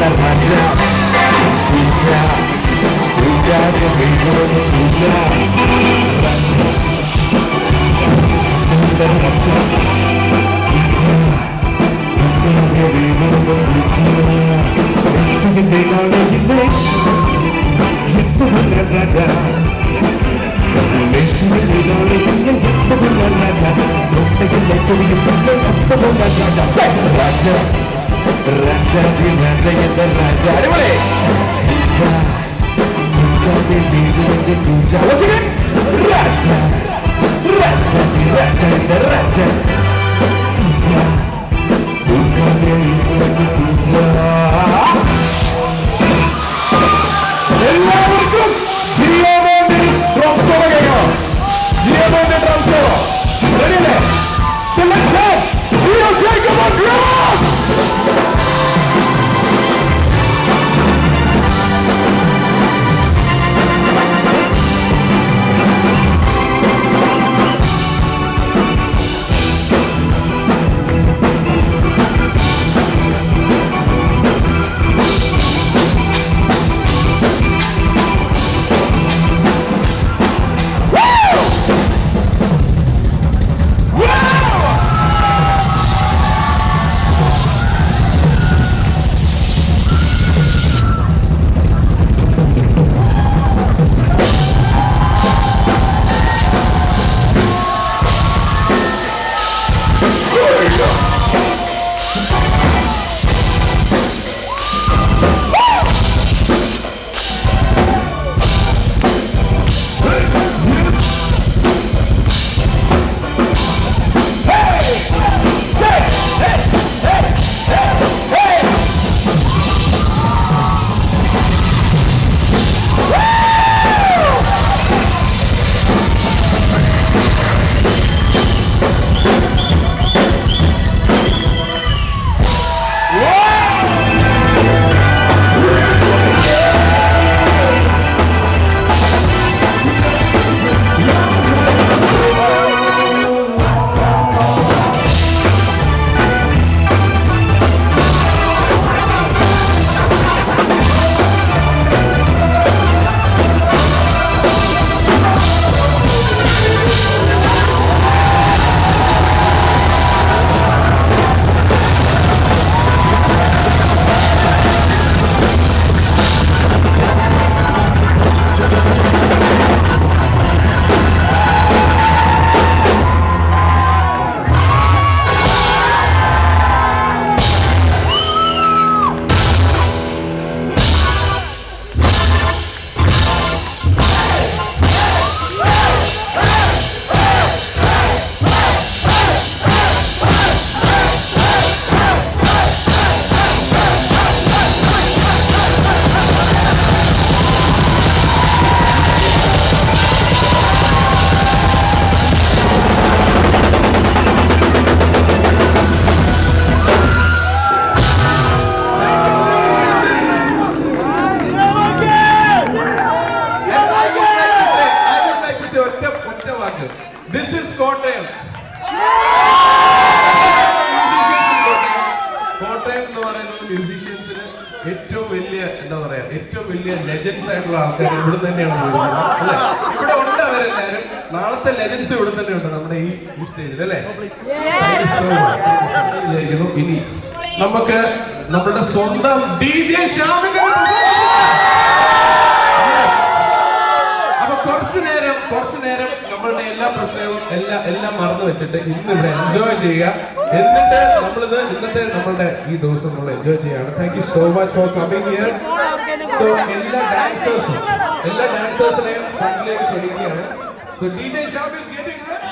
ഏറ്റവും വലിയ എന്താ പറയാ ഏറ്റവും വലിയ ലെജൻസ് ആയിട്ടുള്ള ആൾക്കാർ ഇവിടെ തന്നെയാണ് അല്ലേ? ഇവിടെ ഉണ്ട് അവരെല്ലാരും. നാളത്തെ ലെജൻസ് ഇവിടെ തന്നെ ഉണ്ട് നമ്മുടെ ഈ സ്റ്റേജിൽ അല്ലേ? ഇനി നമുക്ക് നമ്മുടെ സ്വന്തം DJ ശ്യാമിന്റെ അപ്പൊ കുറച്ചു നേരം നമ്മളുടെ എല്ലാ പ്രശ്നവും എല്ലാം മറന്നു വെച്ചിട്ട് ഇന്ന് ഇവിടെ എൻജോയ് ചെയ്യുക. എന്നിട്ട് ഇന്നത്തെ നമ്മളുടെ ഈ ദിവസം നമ്മൾ എൻജോയ് ചെയ്യാണ്. Thank you so much for coming here. So എല്ലാ ഡാൻസേഴ്സിനെയും ഫ്രണ്ടിലേക്ക് ക്ഷണിക്കുകയാണ്. So DJ Shyam is getting ready.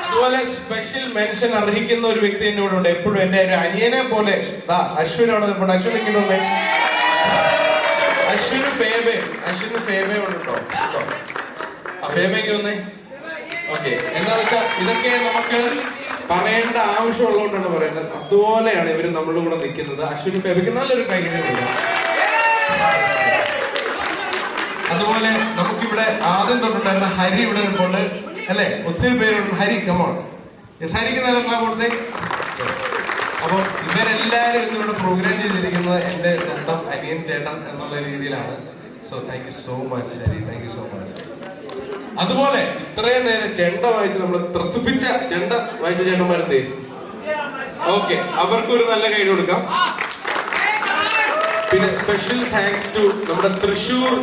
അതുപോലെ സ്പെഷ്യൽ മെൻഷൻ അർഹിക്കുന്ന ഒരു വ്യക്തി എന്റെ കൂടെ ഉണ്ട്. എപ്പോഴും എന്റെ ഒരു അനിയനെ പോലെ അശ്വിനോട് നിൽപ്പുണ്ട്. അശ്വിൻ ഇങ്ങനെ വന്നേ. അശ്വിന് ഫേബേ ഉണ്ടോ? ഫേമയ്ക്ക് വന്നേ. ഓക്കെ, എന്താന്ന് വെച്ചാൽ ഇതൊക്കെ നമുക്ക് പറയേണ്ട ആവശ്യമുള്ളതുകൊണ്ടാണ് പറയുന്നത്. അതുപോലെയാണ് ഇവര് നമ്മളുടെ കൂടെ നിൽക്കുന്നത്. അശ്വിനി ഫേമയ്ക്ക് നല്ലൊരു കൈയ്യടി കൊടുക്കാം. അതുപോലെ നമുക്കിവിടെ ആദ്യം തൊട്ടുണ്ടായിരുന്ന ഹരി ഇവിടെ നിൽപ്പുണ്ട് അല്ലെ, ഒത്തിരി പേരുണ്ട്. ഹരി കമോൺ, ഹരിക്ക് നല്ല കൊടുത്തേ. അപ്പം ഇവരെല്ലാവരും ഇന്നിവിടെ പ്രോഗ്രാം ചെയ്തിരിക്കുന്നത് എന്റെ സ്വന്തം അനിയൻ ചേട്ടൻ എന്നുള്ള രീതിയിലാണ്. So thank you so much Hari, thank you so much. അതുപോലെ ഇത്രയും നേരം ചെണ്ട വായിച്ച് നമ്മൾ ത്രസിപ്പിച്ച ചെണ്ട വായിച്ച ചേട്ടന്മാരെന്തേ, ഓക്കെ, അവർക്കൊരു നല്ല കൈ കൊടുക്കാം. പിന്നെ സ്പെഷ്യൽ താങ്ക്സ് ടു നമ്മുടെ തൃശ്ശൂർ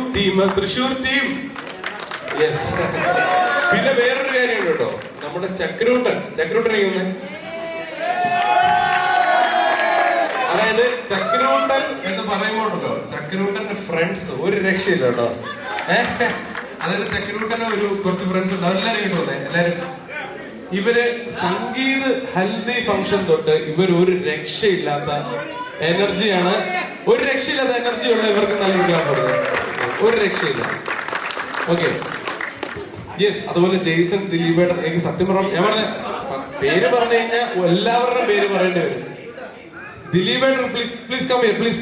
ടീം. യെസ്. പിന്നെ വേറൊരു കാര്യമുണ്ട് കേട്ടോ, നമ്മുടെ ചക്രൂട്ടൻ അതായത് ചക്രൂട്ടൻ എന്ന് പറയുമ്പോണ്ടല്ലോ, ചക്രൂട്ടന്റെ ഫ്രണ്ട്സ് ഒരു രക്ഷയില്ല കേട്ടോ. അതായത് ചക്രൂട്ടന് കുറച്ച് ഫ്രണ്ട്സ് ഉണ്ട്, അതെല്ലാരും കേട്ടോ വന്നേ. എല്ലാരും ഇവര് സംഗീത ഹൽദി ഫംഗ്ഷൻ തൊട്ട് ഇവർ ഒരു രക്ഷയില്ലാത്ത എനർജിയാണ്. ഒരു രക്ഷയില്ലാത്ത എനർജി ഉള്ള ഇവർക്ക് നല്ല കൊടുക്കുന്നത്, ഒരു രക്ഷയില്ല. Okay, yes. അതുപോലെ ജെയ്സൺ, ദിലീപേട്ടൻ. എനിക്ക് സത്യം പറഞ്ഞ ഞാൻ പറഞ്ഞ പേര് പറഞ്ഞു കഴിഞ്ഞാൽ എല്ലാവരുടെയും പേര് പറയേണ്ടി വരും. ദിലീപേട്ടൻ please come here, please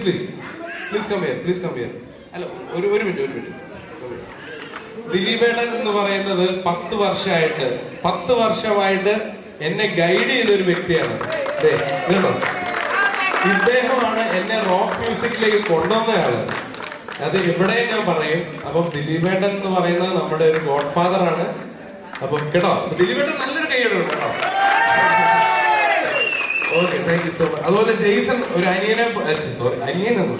come here. അല്ല, ഒരു മിനിറ്റ്. ദിലീപേട്ടൻ എന്ന് പറയുന്നത് 10 വർഷമായിട്ട് എന്നെ ഗൈഡ് ചെയ്ത ഒരു വ്യക്തിയാണ്. ഇദ്ദേഹമാണ് എന്നെ റോക്ക് മ്യൂസിക്കിലേക്ക് കൊണ്ടുവന്നയാള്. അത് എവിടെയും ഞാൻ പറയും. അപ്പം ദിലീപേട്ടൻ എന്ന് പറയുന്നത് നമ്മുടെ ഒരു ഗോഡ് ഫാദർ ആണ്. അപ്പം കേട്ടോ, ദിലീപേട്ടൻ നല്ലൊരു കൈയ്യടി കേട്ടോ. Okay, thank you so much. അതുപോലെ ജെയ്സൺ ഒരു അനിയനെന്ന്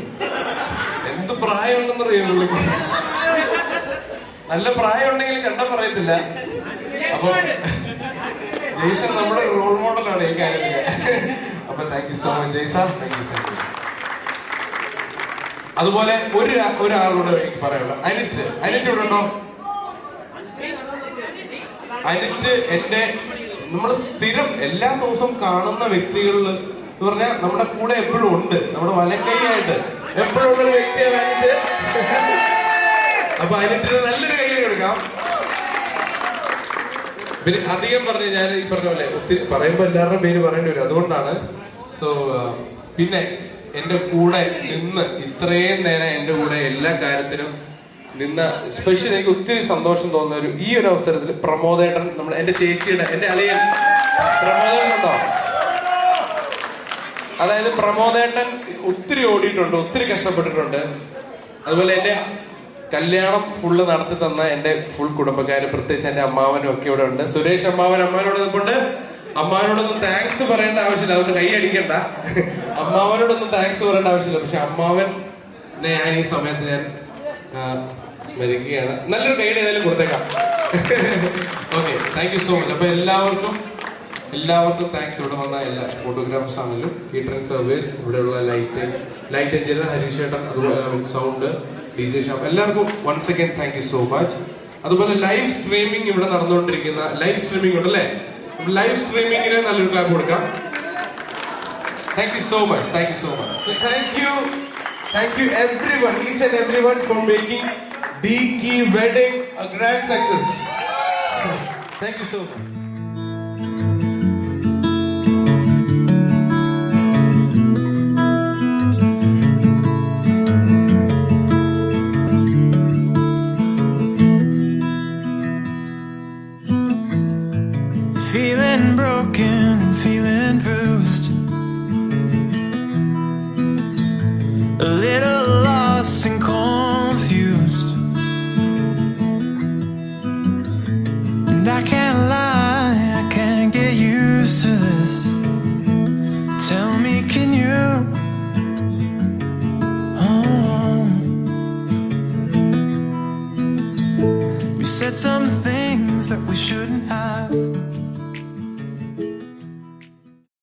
എന്ത് പ്രായം ഉണ്ടെന്ന് അറിയുള്ളൂ. നല്ല പ്രായം ഉണ്ടെങ്കിൽ കണ്ട പറയത്തില്ല. അപ്പൊ ജെയ്സൺ നമ്മുടെ റോൾ മോഡലാണ് ഈ കാര്യത്തില്. അപ്പൊ താങ്ക് യു സോ മച്ച് ജെയ്സ, താങ്ക് യു. അതുപോലെ ഒരാളോട് എനിക്ക് പറയാനുള്ളത് അനിറ്റ് ഇവിടെ ഉണ്ടോ? അനിറ്റ് നമ്മുടെ സ്ഥിരം എല്ലാ ദിവസവും കാണുന്ന വ്യക്തികളിൽ എന്ന് പറഞ്ഞാൽ നമ്മുടെ കൂടെ എപ്പോഴും ഉണ്ട്, നമ്മുടെ വലക്കൈയായിട്ട് എപ്പോഴും ഉള്ളൊരു വ്യക്തിയാണ് അനിറ്റ്. അപ്പൊ അനിറ്റിന് നല്ലൊരു കൈ കൊടുക്കാം. പിന്നെ അധികം പറഞ്ഞ് ഞാൻ ഈ പറഞ്ഞ പോലെ ഒത്തിരി പറയുമ്പോൾ എല്ലാവരുടെയും പേര് പറയേണ്ടി വരും, അതുകൊണ്ടാണ്. സോ പിന്നെ എന്റെ കൂടെ നിന്ന് ഇത്രയും നേരം എന്റെ കൂടെ എല്ലാ കാര്യത്തിനും നിന്ന സ്പെഷ്യൽ എനിക്ക് ഒത്തിരി സന്തോഷം തോന്നുന്ന ഈ ഒരു അവസരത്തിൽ പ്രമോദേട്ടൻ, എന്റെ ചേച്ചിയുടെ എന്റെ അളിയൻ പ്രമോദേട്ടൻ ഉണ്ടോ? അതായത് പ്രമോദേട്ടൻ ഒത്തിരി ഓടിയിട്ടുണ്ട്, ഒത്തിരി കഷ്ടപ്പെട്ടിട്ടുണ്ട്. അതുപോലെ എന്റെ കല്യാണം ഫുള്ള് നടത്തി തന്ന എന്റെ ഫുൾ കുടുംബക്കാര്, പ്രത്യേകിച്ച് എന്റെ അമ്മാവനും ഒക്കെ ഇവിടെ ഉണ്ട്. സുരേഷ് അമ്മാവനോട് നിൽപ്പുണ്ട്. അമ്മാവനോടൊന്നും താങ്ക്സ് പറയേണ്ട ആവശ്യമില്ല, അതുകൊണ്ട് കൈ അടിക്കണ്ട. അമ്മാവനോടൊന്നും താങ്ക്സ് പറയേണ്ട ആവശ്യമില്ല. പക്ഷെ അമ്മാവനെ ഞാൻ ഈ സമയത്ത് ഞാൻ സ്മരിക്കുകയാണ്. നല്ലൊരു കൈയുടെ ഏതായാലും കൊടുത്തേക്കാം. Okay, thank you so much. അപ്പൊ എല്ലാവർക്കും താങ്ക്സ്. ഇവിടെ വന്ന എല്ലാ ഫോട്ടോഗ്രാഫേഴ്സ് ആണെങ്കിലും കേറ്ററിംഗ് സർവീസ്, ഇവിടെയുള്ള ലൈറ്റ് എഞ്ചിനീയർ ഹരീഷ് ചേട്ടൻ, അതുപോലെ സൗണ്ട് DJ ഷാപ്പ്, എല്ലാവർക്കും once again thank you so much. അതുപോലെ ലൈവ് സ്ട്രീമിംഗ് ഇവിടെ നടന്നുകൊണ്ടിരിക്കുന്ന ലൈവ് സ്ട്രീമിംഗ് ഉണ്ടല്ലേ, ലൈവ് സ്ട്രീമിംഗിന് നല്ലൊരു ക്ലാപ്പ് കൊടുക്കാം. Thank you so much, thank you so much. Thank you everyone, each and everyone for making D-Key Wedding a grand success. Thank you so much. Feeling broken and feeling bruised, a little lost and confused, and I can't lie, I can't get used to this. Tell me, can you? Oh, we said some things that we shouldn't have.